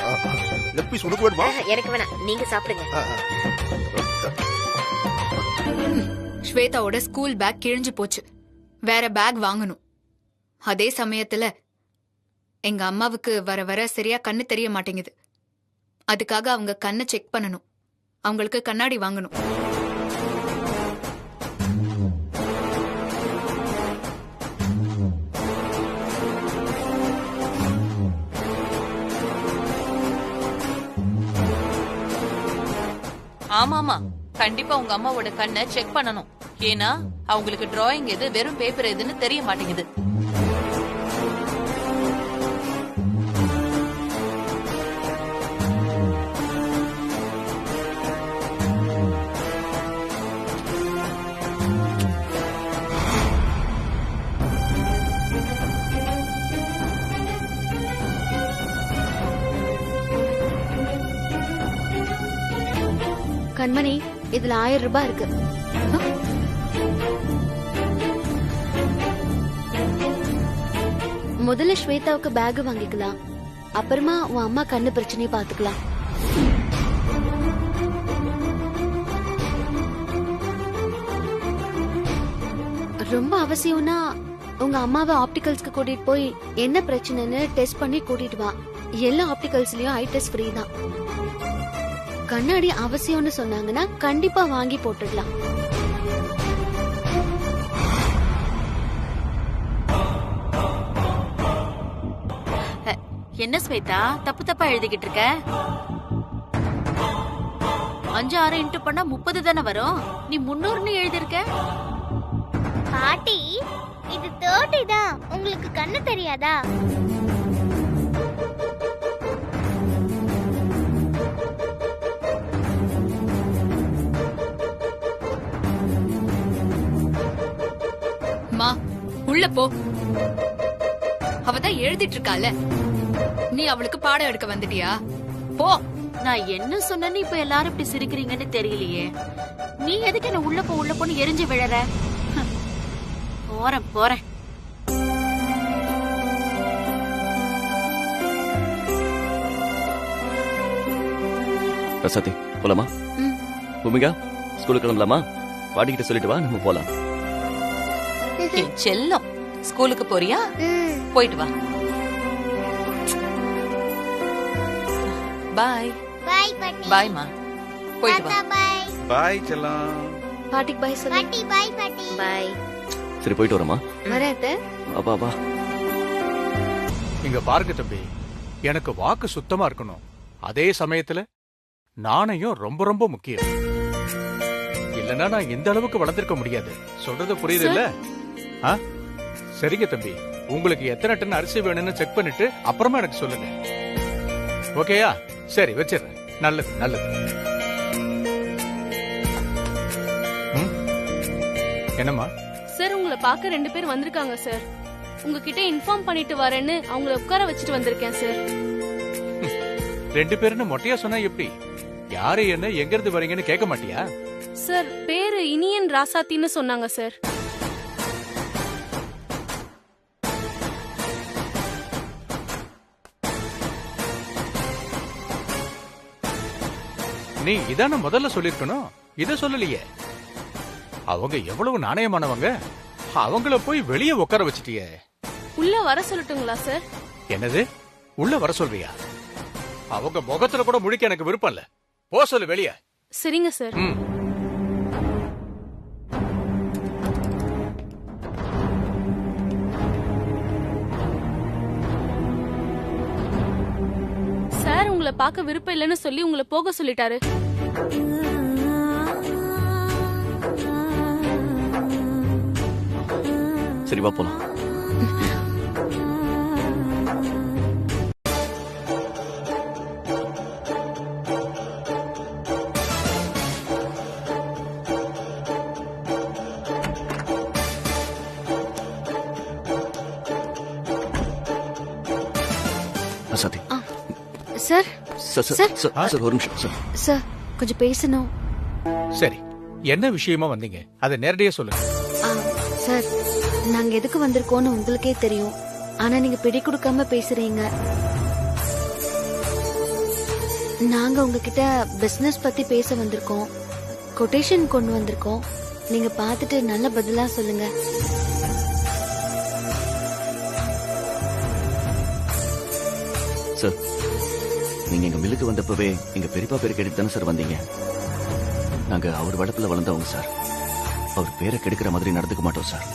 லெப்பி சுடுக்கு வேணுமா? எனக்கு வேணாம், நீங்க சாப்பிடுங்க. ஸ்வேதாவோட ஸ்கூல் பேக் கிழிஞ்சு போச்சு, வேற பேக் வாங்கணும். அதே சமயத்துல எங்க அம்மாவுக்கு வர வர சரியா கண்ணு தெரிய மாட்டேங்குது. அதுக்காக அவங்க கண்ணை செக் பண்ணணும், அவங்களுக்கு கண்ணாடி வாங்கணும். ஆமாமா, கண்டிப்பா உங்க அம்மாவோட கண்ணை செக் பண்ணணும். ஏன்னா அவங்களுக்கு டிராயிங் எது வெறும் பேப்பர் எதுன்னு தெரிய மாட்டேங்குது. கண்மணி, இதுல 1000 ரூபாய் இருக்கு. முதல்ல ஸ்வேதாவுக்கு பேக் வாங்கிக்கலாம், அப்புறமா உன் அம்மா கண்ணு பிரச்சனையை பாத்துக்கலாம். ரொம்ப அவசியம்னா உங்க அம்மாவை ஆப்டிகல்ஸ்க்கு கூட்டிட்டு போய் என்ன பிரச்சனைன்னு டெஸ்ட் பண்ணி கூட்டிட்டு வா. எல்லா ஆப்டிகல்ஸ்லயும் ஐ டெஸ்ட் ஃப்ரீ தான். கண்ணாடி அவசியம்னு சொன்னாங்கன்னா கண்டிப்பா வாங்கி போட்டுடலாம். என்ன ஸ்வேதா தப்பு தப்பா எழுதிக்கிட்டு இருக்க? 5 6 இன்ட்டு பண்ணா 30 தானே வரும். நீ 300ன்னு எழுதிருக்க. பாட்டி, இது 30 தான். உங்களுக்கு கண்ணு தெரியாதா? மா, உள்ள போ. அவதான் எழுதிட்டு இருக்கால, நீ அவளுக்கு பாடம் எடுக்க வந்துட்டியா? போ. நான் என்ன சொன்னேன்னு இப்ப எல்லாரும் இப்படி சிரிக்கிறீங்கன்னு தெரியலையே. நீ எதுக்கு என்ன உள்ள போன்னு எரிஞ்சு விழற? போறேன் போறேன். ரசாத்தி போலாமா? பூமிகா ஸ்கூலுக்கு கிளம்பலாமா? பாட்டிக்கிட்ட சொல்லிட்டு வா, நம்ம போலாம். என் செல்லம், ஸ்கூலுக்கு போறியா? போயிட்டு வா. பாய். பாய் பாட்டி. பாய்மா, போயிட்டு வா. பாய். பாய் செல்லம். பாட்டிக்கு பாய் சொல்லு. பாட்டி பாய் பாட்டி. பாய். சரி போயிட்டு வரமா? வரேன். வா வா. இங்க பாருங்க தம்பி, எனக்கு வாக்கு சுத்தமா இருக்கணும். அதே சமயத்துல நாணயம் ரொம்ப ரொம்ப முக்கியம். இல்லனா நான் இந்த அளவுக்கு வளர்ந்திருக்க முடியாது. சொல்றது புரியுது இல்ல? சரிங்க தம்பி, உங்களுக்கு எத்தனை டன் அரிசி வேணும்னு செக் பண்ணிட்டு அப்புறமா எனக்கு சொல்லுங்க. ஓகேயா? சரி வச்சிடுறேன். நல்லது நல்லது. என்னம்மா? சார் உங்களை பார்க்க 2 பேர் வந்திருக்காங்க சார். உங்ககிட்ட இன்ஃபார்ம் பண்ணிட்டு வரேன்னு அவங்கள உட்கார வச்சுட்டு வந்திருக்கேன் சார். 2 பேருன்னு மொட்டையா சொன்னா எப்படி? யாரு என்ன எங்க இருந்து வரீங்கன்னு கேட்க மாட்டியா? சார் பேரு இனியன் ராசாத்தின்னு சொன்னாங்க சார். நீ இதான முதல்ல சொல்லிருக்கணும். இத சொல்லலையே. அவங்க எவ்வளவு நாணயமானவங்க, அவங்கள போய் வெளியே உட்கார வச்சிட்டியே. உள்ள வர சொல்லட்டுங்களா சார்? என்னது உள்ள வர சொல்றியா? அவங்க முகத்துல கூட முழிக்க எனக்கு விருப்பம் இல்ல. போ சொல்லு வெளியே. சரிங்க சார். சார் உங்களை பார்க்க விருப்பம் இல்லைன்னு சொல்லி உங்களை போக சொல்லிட்டாரு. சரி வா போலாம். ரசாத்தி. சார் சார் ஒரு நிமிஷம் சார். சார் கொஞ்சம் பேசணும். சரி, என்ன விஷயமா வந்தீங்க? அதை நேரடியா சொல்லுங்க. சார் நாங்க எதுக்கு வந்திருக்கோம்னு உங்களுக்கே தெரியும். ஆனா நீங்க பிடி கொடுக்காம பேசுறீங்க. நாங்க உங்ககிட்ட பிசினஸ் பத்தி பேச வந்திருக்கோம். கொட்டேஷன் கொண்டு வந்திருக்கோம். நீங்க பார்த்துட்டு நல்ல பதிலா சொல்லுங்க. சார் நீங்க எங்க மில்லுக்கு வந்தப்பவே எங்க பெரியப்பா பேரை கேட்டு தானே சார் வந்தீங்க? நாங்க அவர் வளத்துல வளர்ந்தவங்க சார். அவர் பேரை கெடுக்கிற மாதிரி நடந்துக்க மாட்டோம் சார்.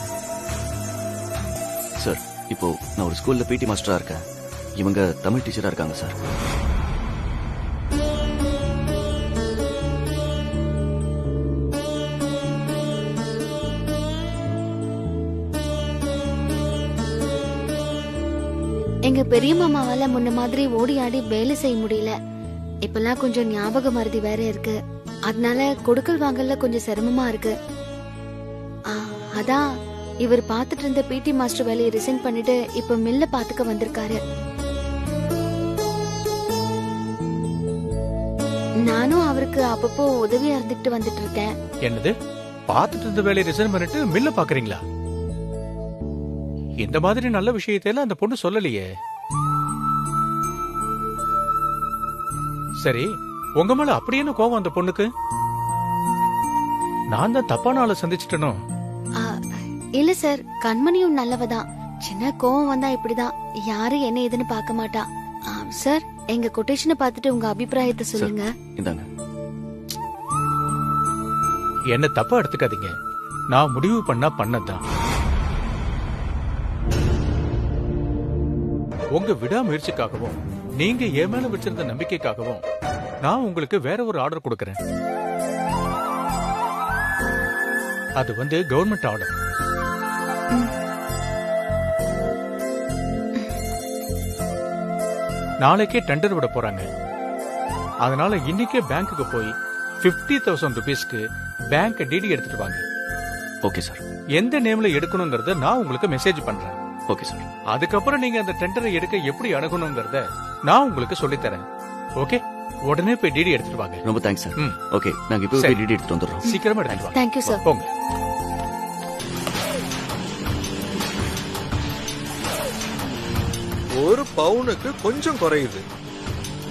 சார் இப்போ நான் ஒரு ஸ்கூல்ல பிடி மாஸ்டரா இருக்கேன். இவங்க தமிழ் டீச்சரா இருக்காங்க சார். எங்க பெரிய மாமாவால முன்ன மாதிரி ஓடி ஆடி வேலை செய்ய முடியல. இப்பெல்லாம் கொஞ்சம் ஞாபக மருதி வேற இருக்கு. அதனால கொடுக்கல் வாங்கல கொஞ்சம் சிரமமா இருக்கு. அதான் இவர் பாத்துட்டு இருந்த பிடி மாஸ்டர் வேலையை ரிசைன் பண்ணிட்டு இப்ப மில்ல பாத்துக்க வந்திருக்காரு. நானும் அவருக்கு அப்பப்போ உதவியா இருந்துட்டு வந்துட்டு இருக்கேன். என்னது பாத்துட்டு இருந்த வேலையை ரிசைன் பண்ணிட்டு மில்ல பாக்குறீங்களா? இந்த மாதிரி நல்ல விஷயத்தையெல்லாம் அந்த பொண்ணு சொல்லலையே. சரி, உங்க மேல அப்படி என்ன கோவம் அந்த பொண்ணுக்கு? நான் தான் தப்பான ஆளை சந்திச்சிட்டனோ? இல்ல சார், கண்மணியும் நல்லவதான். சின்ன கோவம் வந்தா இப்படிதான். யாரு என்ன ஏதுன்னு பார்க்க மாட்டா. சார் எங்க கொட்டேஷனை பார்த்துட்டு உங்க அபிப்பிராயத்தை சொல்லுங்க. என்ன தப்பா எடுத்துக்காதீங்க. நான் முடிவு பண்ணதான். உங்க விடாமுயற்சிக்காகவும் நீங்க என் மேல வச்சிருந்த நம்பிக்கைக்காகவும் நான் உங்களுக்கு வேற ஒரு ஆர்டர் கொடுக்கறேன். அது கவர்மெண்ட் ஆர்டர். நாளைக்கே டெண்டர் விட போறாங்க. அதனால இன்னைக்கே பேங்க்குக்கு போய் 50,000 rupeesக்கு பேங்க் டிடி எடுத்துட்டு வாங்க. Okay sir. எந்த நேம்ல எடுக்கணும்ங்கறத நான் உங்களுக்கு மெசேஜ் பண்றேன். Okay sir. அதுக்கப்புறம் நீங்க அந்த டெண்டரை எடுக்க எப்படி அணுகணுங்கிறத நான் உங்களுக்கு சொல்லித் தரேன். ஓகே, உடனே போய் டிடி எடுத்துட்டு வாங்க. ரொம்ப தேங்க்ஸ் சார். ஓகே, நாங்க இப்போ சரி. போய் டிடி எடுத்துட்டு வந்துடுறோம். சீக்கிரமா எடுத்துட்டு வாங்க. Thank you sir. போங்க. ஒரு பவுனுக்கு கொஞ்சம் குறையுது.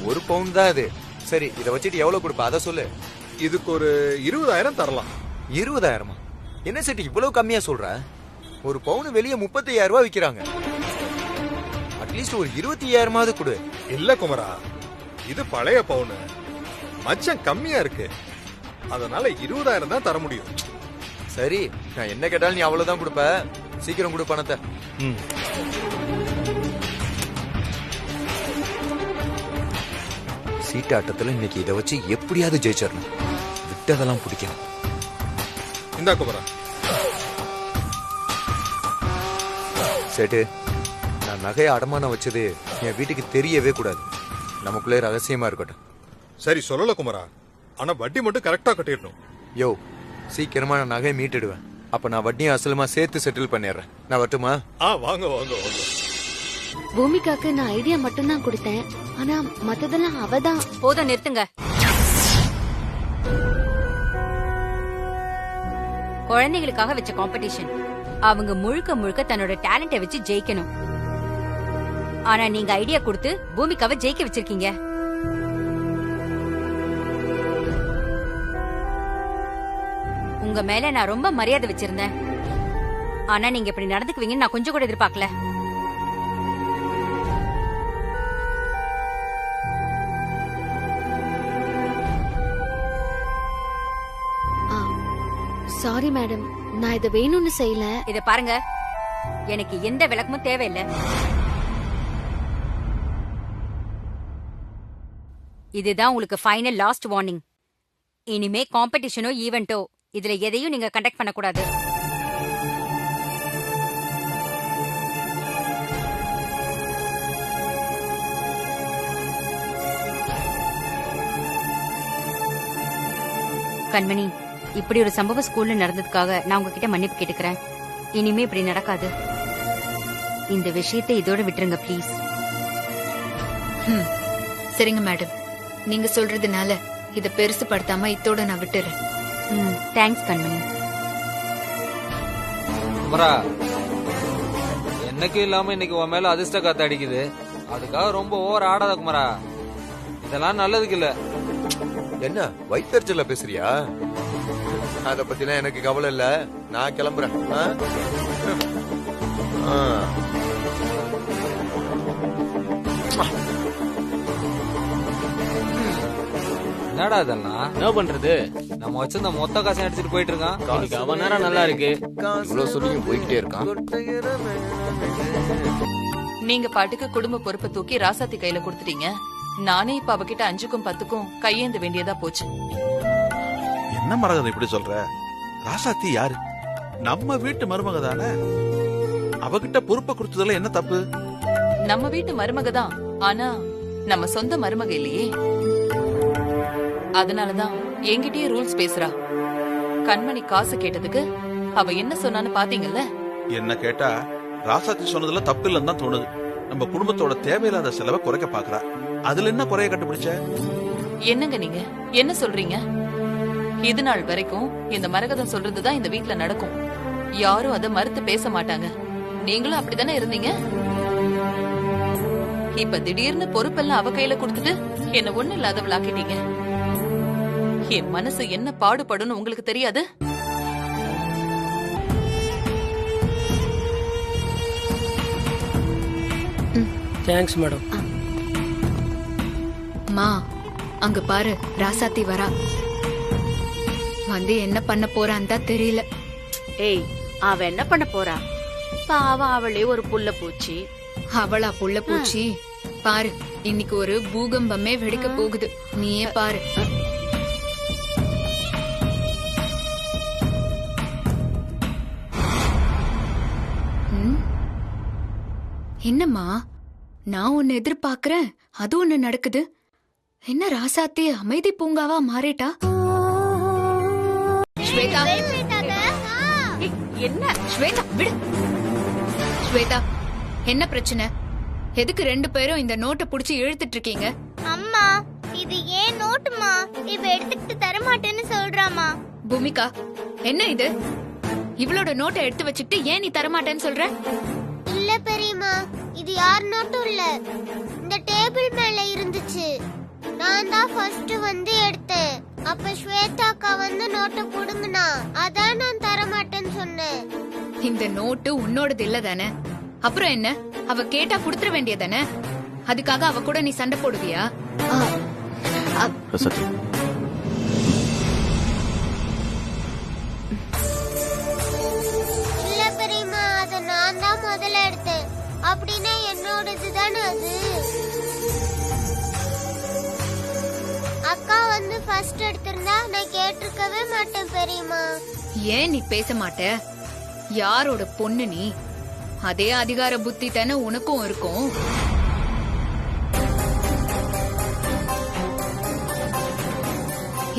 ஒரு பவுன் தான் அது. சரி, இத வச்சுட்டு எவ்வளவு கொடுப்ப அத சொல்லு. இதுக்கு ஒரு 20,000 தரலாம். 20,000? என்ன செட்டி இவ்வளவு கம்மியா சொல்ற? ஒரு பவுன் வெளிய 35,000 ரூபாய் விக்கிறாங்க. அட்லீஸ்ட் ஒரு 25,000 கொடு. இல்ல குமரா, இது பழைய பவுன், மச்சம் கம்மியா இருக்கு, அதனால 20,000 தான் தர முடியும். சரி, நான் என்ன கேட்டாலும் நீ அவ்வளவுதான் கொடுப்ப. சீக்கிரம் கொடு பணத்தை. சீட்டாட்டத்துல இன்னைக்கு இதை வச்சு எப்படியாவது ஜெயிச்சிடணும். விட்டதெல்லாம் பிடிக்கணும். இந்தா குமரா. சேட்டு, நான் நகையை அடமானம் வச்சது என் வீட்டுக்கு தெரியவே கூடாது. நமக்குள்ளே ரகசியமா இருக்கட்டும். சரி, சொல்லல குமரா, ஆனா வட்டி மட்டும் கரெக்டா கட்டிடணும். யோ, சீக்கிரமா நான் நகையை மீட்டுடுவேன். அப்ப நான் வட்டியும் அசலுமா சேர்த்து செட்டில் பண்ணிடுறேன். நான் வரட்டுமா? வாங்க வாங்க வாங்க. பூமிகாக்கு நான் ஐடியா மட்டும் தான் கொடுத்தேன். ஆனா மத்ததெல்லாம் அவதான். போதும், நிறுத்துங்க. குழந்தைகளுக்காக வச்ச காம்படிஷன். அவங்க முழுக்க முழுக்க தன்னோட டேலண்ட வச்சு ஜெயிக்கணும். ஆனா நீங்க ஐடியா கொடுத்து பூமிகாவை ஜெயிக்க வச்சிருக்கீங்க. உங்க மேல நான் ரொம்ப மரியாதை வச்சிருந்தேன். ஆனா நீங்க இப்படி நடந்துக்குவீங்கன்னு நான் கொஞ்சம் கூட எதிர்பார்க்கல. சாரி மேடம், நான் இதை வேணும்னு செய்யல. இத பாருங்க, எனக்கு எந்த விளக்கமும் தேவையில்லை. இதுதான் உங்களுக்கு ஃபைனல் லாஸ்ட் வார்னிங். இனிமே காம்படிஷனோ ஈவென்ட்டோ இதுல எதையும் நீங்க கண்டக்ட் பண்ணக்கூடாது. கண்மணி, இப்படி ஒரு சம்பவம் ஸ்கூல்ல நடந்ததுக்காக நான் உங்ககிட்ட மன்னிப்பு கேட்டுக்கிறேன். இனிமே இப்படி நடக்காது. இந்த விஷயத்தை இதோட விட்டுருங்க ப்ளீஸ். சரிங்க மேடம், நீங்க சொல்றதுனால இத பெருசுபடுத்தாம இதோட நான் விட்டுறேன். தேங்க்ஸ் கண்மணி. குமரா, என்னைக்கும் இல்லாம இன்னைக்கு உன் மேல அதிர்ஷ்ட காத்து அடிக்குது. அதுக்காக ரொம்ப ஓவர் ஆடாத குமரா. இதெல்லாம் நல்லதுக்கு இல்ல. என்ன வயிற்றுல பேசுறியா? அத பத்திலாம் எனக்கு கவலை இல்ல. நான் கிளம்புறேன். என்னடா இதெல்லாம்? என்ன பண்றது? நம்ம வச்சிருந்த மொத்த காசை அடிச்சிட்டு போயிட்டு இருக்கான். அவன் நேரம் நல்லா இருக்கு, இவ்வளவு சொல்லியும் போய்கிட்டே இருக்கான். நீங்க பாட்டுக்கு குடும்ப பொறுப்பை தூக்கி ராசாத்தி கையில கொடுத்துட்டீங்க. நானே இப்ப அவகிட்ட 5க்கும் 10க்கும் கையேந்த வேண்டியதா போச்சு. என்ன மரகதம் இப்படி சொல்ற? ராசாத்தி யாரு? நம்ம வீட்டு மருமக தானே. அவகிட்ட பொறுப்பை கொடுத்ததுல என்ன தப்பு? நம்ம வீட்டு மருமக தான், ஆனா நம்ம சொந்த மருமக இல்லையே. அதனாலதான் என்கிட்டயே ரூல்ஸ் பேசுறா. கண்மணி காசு கேட்டதுக்கு அவ என்ன சொன்னான்னு பாத்தீங்கல்ல. என்ன கேட்டா ராசாத்தி சொன்னதுல தப்பு இல்லன்னு தான் தோணுது. நம்ம குடும்பத்தோட தேவையில்லாத செலவை குறைக்க பாக்குறா. அதுல என்ன குறைய கண்டுபிடிச்ச? என்னங்க நீங்க என்ன சொல்றீங்க? இது நாள் வரைக்கும் இந்த மரகதம் சொல்றதுதான் இந்த வீட்ல நடக்கும். யாரும் அதை மறுத்து பேச மாட்டாங்க. நீங்களும் அப்படித்தானே இருந்தீங்க. இப்ப திடீர்னு பொறுப்பெல்லாம் அவ கையில கொடுத்துட்டு என்ன ஒண்ணு இல்லாதவளாக்கிட்டீங்க. என் மனசு என்ன பாடுபடும் உங்களுக்கு தெரியாது. Thanks madam. மா, அங்க பாரு, ராசாத்தி வரா. வந்து என்ன பண்ண போறான்னு தான் தெரியல. ஏய், அவ என்ன பண்ண போறா? பாவம், அவளே ஒரு புள்ள பூச்சி. அவளா புள்ள பூச்சி? பாரு, இன்னைக்கு ஒரு பூகம்பமே வெடிக்க போகுது. நீயே பாரு. என்னம்மா, நான் ஒன்னு எதிர்பார்க்கிறேன், அது ஒண்ணு நடக்குது. என்ன ராசாத்தி அமைதி பூங்காவா மாறிட்டா? ஸ்வேதா, என்ன? ஸ்வேதா விடு. ஸ்வேதா, என்ன பிரச்சனை? எதுக்கு 2 பேரும் இந்த நோட்டை புடிச்சு இழுத்துட்டு இருக்கீங்க? அம்மா, இது ஏன் நோட்டுமா? இவ எடுத்துக்கிட்டு தரமாட்டேன்னு சொல்றாமா. பூமிகா, என்ன இது? இவளோட நோட்டை எடுத்து வச்சுட்டு ஏன் நீ தரமாட்டேன்னு சொல்ற? இல்ல பெரியம்மா, இது யார் நோட்டும் இல்ல. இந்த டேபிள் மேல இருந்துச்சு. நான் தான் ஃபர்ஸ்ட் வந்து எடுத்தேன். அப்ப ஸ்வேதா அக்கா வந்து நோட்டை புடுங்கினா, அதான் நான் தரமாட்டேன்னு சொன்னேன். இந்த நோட்டு உன்னோடது இல்ல தானே? அப்புறம் என்ன? அவ கேட்டா குடுத்துற வேண்டியதானே? அதுக்காக அவ கூட நீ சண்டை போடுவியா? ராசாத்தி, இல்ல பெரியம்மா, அத நான் தான் முதல்ல எடுத்தேன். அப்படின்னா என்னோடது தானே அது. அக்கா வந்து ஃபர்ஸ்ட் எடுத்திருந்தா நான் கேட்டிருக்கவே மாட்டேன் பெரியம்மா. ஏன் நீ பேச மாட்ட? யாரோட பொண்ணு நீ? அதே அதிகார புத்தி தானே உனக்கும் இருக்கும்.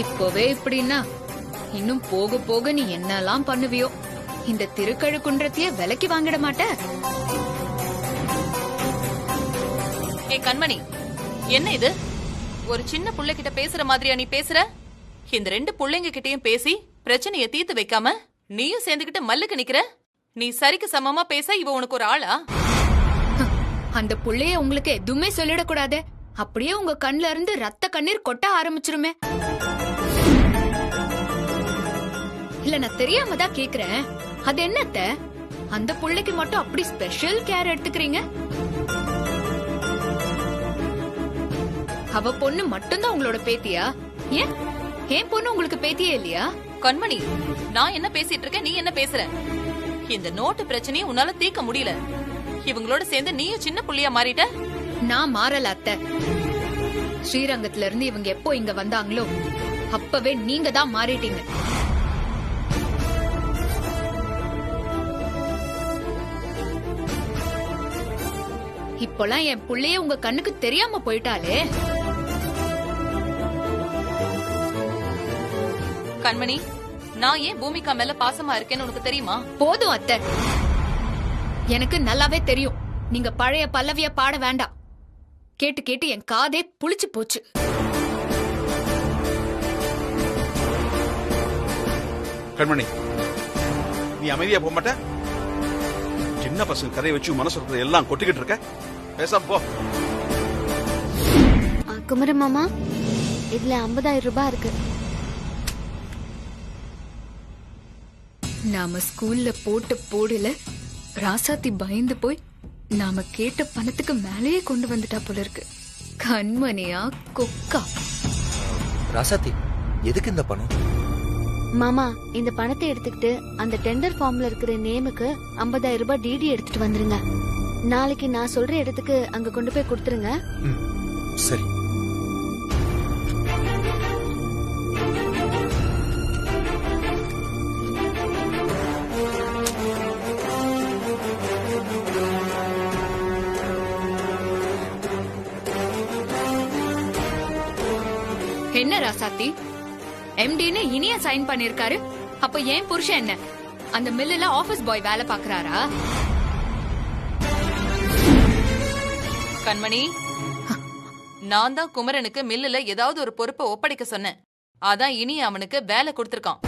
இப்பவே இப்படின்னா இன்னும் போக போக நீ என்னெல்லாம் பண்ணுவியோ. இந்த திருக்கழுக்குன்றத்தையே விலைக்கு வாங்கிட மாட்ட? ஏ கண்மணி, என்ன இது? ஒரு சின்ன புள்ள கிட்ட பேசுற மாதிரியா நீ பேசுற? இந்த 2 புள்ளைங்க கிட்டயும் பேசி பிரச்சனைய தீர்த்து வைக்காம நீயும் சேர்ந்துகிட்டு மல்லுக்கு நிக்கிற. நீ சரிக்கு சமமா பேச இவ உனக்கு ஒரு ஆளா? அந்த புள்ளைய உங்களுக்கு எதுவுமே சொல்லிடக்கூடாது. அப்படியே உங்க கண்ல இருந்து ரத்த கண்ணீர் கொட்ட ஆரம்பிச்சிருமே. இல்ல, நான் தெரியாம தான் கேக்குறேன். அது என்னத்த? அந்த புள்ளைக்கு மட்டும் அப்படி ஸ்பெஷல் கேர் எடுத்துக்கிறீங்க? அவ பொண்ணு மட்டும்தான் உங்களோட பேத்தியா? ஏன் பொண்ணு உங்களுக்கு பேத்தியே இல்லையா? கண்மணி, நான் என்ன பேசிட்டு இருக்கேன், நீ என்ன பேசுற? இந்த நோட்டு பிரச்சனையை உன்னால தீர்க்க முடியல. இவங்களோட சேர்ந்து நீயும் சின்ன புள்ளியா மாறிட்ட. நான் மாறல அத்தை. ஸ்ரீரங்கத்துல இருந்து இவங்க எப்போ இங்க வந்தாங்களோ அப்பவே நீங்க தான் மாறிட்டீங்க. இப்போலாம் என் புள்ளைய உங்க கண்ணுக்கு தெரியாம போயிட்டாலே. கண்மணி, நான் ஏன் பூமிகா மேல பாசமா இருக்கேன்னு உனக்கு தெரியுமா? போதும் அத்தை, எனக்கு நல்லாவே தெரியும். நீங்க பழைய பல்லவிய பாட வேண்டாம். கேட்டு கேட்டு என் காதே புளிச்சு போச்சு. கண்மணி, நீ அமைதியா போக மாட்ட? சின்ன பசங்க கதையை வச்சு மனசு எல்லாம் கொட்டிக்கிட்டு இருக்க. பேசாம போ. குமர மாமா, இதுல 50,000 ரூபாய் இருக்கு. நாம ஸ்கூல்ல போட்ட போடல ராசாத்தி பயந்து போய் நாம கேட்ட பணத்துக்கு மேலேயே கொண்டு வந்துட்டா போல இருக்கு. கண்மணியா கொக்கா. ராசாத்தி, எதுக்கு இந்த பணம்? மாமா, இந்த பணத்தை எடுத்துக்கிட்டு அந்த டெண்டர் ஃபார்ம்ல இருக்கிற நேமுக்கு 50,000 ரூபாய் டிடி எடுத்துட்டு வந்துருங்க. நாளைக்கு நான் சொல்ற இடத்துக்கு அங்க கொண்டு போய் கொடுத்துருங்க. சரி. என்ன ராசாத்தி, எம்டின்னு இனிய சைன் பண்ணிருக்காரு. அப்ப ஏன் புருஷன் என்ன அந்த மில்லுல ஆபீஸ் பாய் வேலை பாக்குறாரா? கண்மணி, நான் தான் குமரனுக்கு மில்லுல ஏதாவது ஒரு பொறுப்பை ஒப்படைக்க சொன்னேன். அதான் இனிய அவனுக்கு வேலை கொடுத்திருக்கான்.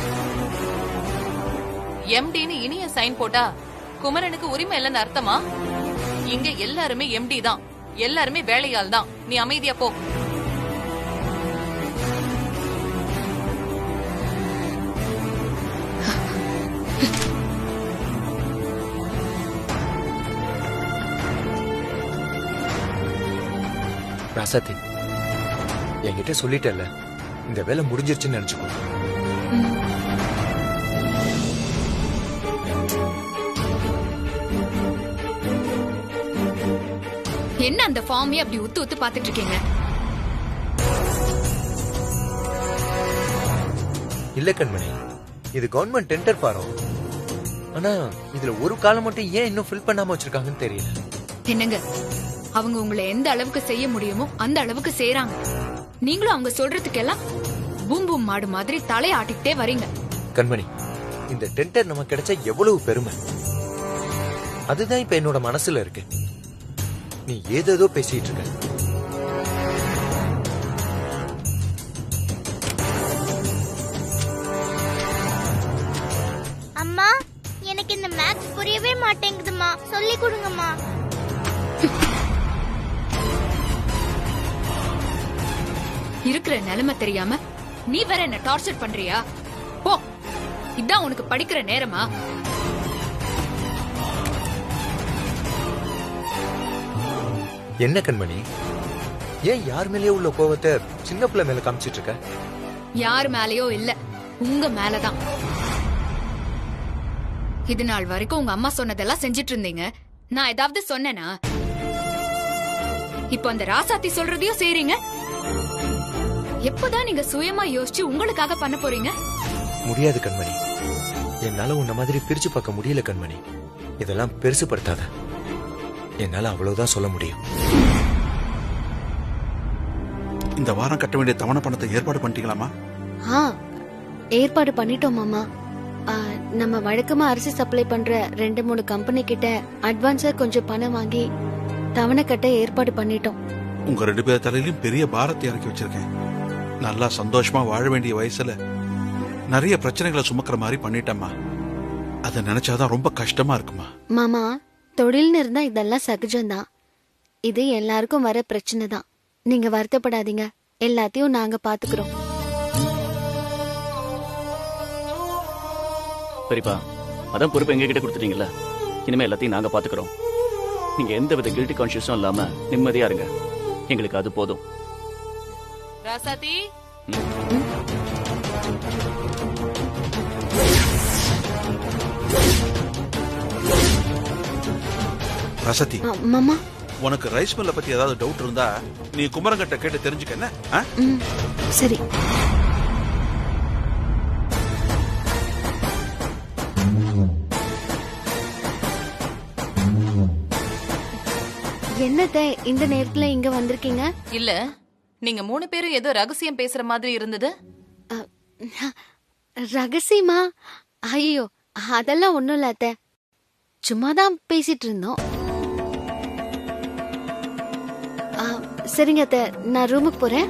எம்டின்னு இனிய சைன் போட்டா குமரனுக்கு உரிமை இல்லைன்னு அர்த்தமா? இங்க எல்லாருமே எம்டி தான், எல்லாருமே வேலையால் தான். நீ அமைதியா போ. ராசாத்தி, என்கிட்ட சொல்லிட்டல, இந்த வேலை முடிஞ்சிருச்சுன்னு நினைச்சுக்கோ. என்ன அந்த ஃபார்மே அப்படி உத்து உத்து பாத்துட்டு இருக்கீங்க? இல்ல கண்மணி, இது கவர்மெண்ட் டெண்டர் ஃபாரம். ஆனா இதுல ஒரு காலம் மட்டும் ஏன் இன்னும் ஃபில் பண்ணாம வச்சிருக்காங்கன்னு தெரியல. என்னங்க, அவங்க உங்களை எந்த அளவுக்கு செய்ய முடியுமோ அந்த அளவுக்கு செய்யறாங்க. நீங்களும் அவங்க சொல்றதுக்கெல்லாம் பூம் பூம் மாடு மாதிரி தலையாட்டிக்கிட்டே வரீங்க. கண்மணி, இந்த டெண்டர் நமக்கு கிடைச்ச எவ்வளவு பெருமை. அதுதான் இப்ப என்னோட மனசுல இருக்கு. நீ ஏதேதோ பேசிட்டு இருக்க. அம்மா, எனக்கு இந்த மேத்ஸ் புரியவே மாட்டேங்குதுமா, சொல்லி கொடுங்கம்மா. இருக்கிற நிலைமை தெரியாம நீ வேற என்ன டார்ச்சர் பண்றியா? போ, இதான் உனக்கு படிக்கிற நேரமா? என்ன கண்மணி, ஏன் யார் மேலேயே உள்ள கோவத்தை சின்ன பிள்ளை மேல காமிச்சிட்டு இருக்க? யார் மேலயோ இல்ல, உங்க மேலதான். இது நாள் வரைக்கும் உங்க அம்மா சொன்னதெல்லாம் செஞ்சிட்டு இருந்தீங்க. நான் ஏதாவது சொன்னேனா? இப்போ அந்த ராசாத்தி சொல்றதையும் செய்றீங்க. எப்பதான் நீங்க சுயமா யோசிச்சு உங்களுக்காக பண்ண போறீங்க? முடியாது கண்மணி, என்னால உன்ன மாதிரி பிரிச்சு பார்க்க முடியல கண்மணி. இதெல்லாம் பெருசுபடுத்தாத. என்னால அவ்வளவுதான் சொல்ல முடியும். இந்த வாரம் கட்ட வேண்டிய தவணை பணத்தை ஏற்பாடு பண்ணிட்டீங்களாமா? ஏற்பாடு பண்ணிட்டோம் மாமா. நம்ம வழக்கமா அரிசி சப்ளை பண்ற 2-3 கம்பெனி கிட்ட அட்வான்ஸா கொஞ்சம் பணம் வாங்கி தவணை கட்ட ஏற்பாடு பண்ணிட்டோம். உங்க 2 பேர் தலையிலும் பெரிய பாரத்தை இறக்கி வச்சிருக்கேன். நல்லா சந்தோஷமா வாழ வேண்டிய வயசுல நிறைய பிரச்சனைகளை சுமக்கிற மாதிரி பண்ணிட்டேம்மா. அதை நினைச்சாதான் ரொம்ப கஷ்டமா இருக்குமா. மாமா, தொழில்னு இருந்தா இதெல்லாம் சகஜம்தான். இது எல்லாருக்கும் வர பிரச்சனை தான். நீங்க வருத்தப்படாதீங்க, எல்லாத்தையும் நாங்க பாத்துக்கிறோம். சரிப்பா, அதான் பொறுப்பு எங்க கிட்ட கொடுத்துட்டீங்கல்ல, இனிமே எல்லாத்தையும் நாங்க பாத்துக்கிறோம். நீங்க எந்த வித கில்ட்டி கான்ஷியஸும் இல்லாம நிம்மதியா இருங்க, எங்களுக்கு அது போதும். ராசாத்தி, ரசதி, மாமா, உனக்கு ரைஸ் மில்ல பத்தி ஏதாவது டவுட் இருந்தா நீ குமரங்கிட்ட கேட்டு தெரிஞ்சுக்க. என்ன? சரி. என்னத்த இந்த நேரத்துல இங்க வந்திருக்கீங்க? இல்ல, நீங்க 3 பேரும் ஏதோ ரகசியம் பேசுற மாதிரி இருந்தது. ரகசியமா? ஐயோ, அதெல்லாம் ஒண்ணும் இல்ல அத்தை, சும்மாதான் பேசிட்டு இருந்தோம். சரிங்க அத்தை, நான் ரூமுக்கு போறேன்.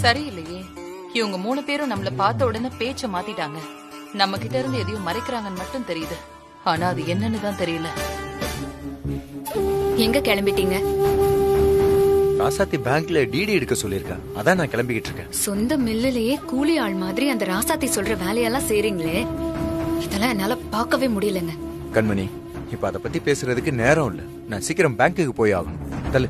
சரியில்லையே, இவங்க 3 பேரும் நம்மள பார்த்த உடனே பேச்ச மாத்திட்டாங்க. நம்ம கிட்ட இருந்து எதையும் மறைக்கிறாங்கன்னு மட்டும் தெரியுது. ஆனா அது என்னன்னு தான் தெரியல. எங்க கிளம்பிட்டீங்க? ராசாத்தி பேங்க்ல டிடி எடுக்க சொல்லிருக்கா, அதான் நான் கிளம்பிக்கிட்டு இருக்கேன். சொந்த மில்லுலயே கூலி ஆள் மாதிரி அந்த ராசாத்தி சொல்ற வேலையெல்லாம் செய்றீங்களே, இதெல்லாம் என்னால பார்க்கவே முடியலங்க. கண்மணி, இப்ப அத பத்தி பேசுறதுக்கு நேரம் இல்ல. நான் சீக்கிரம் பேங்க்குக்கு போய் ஆகணும். தள்ளு.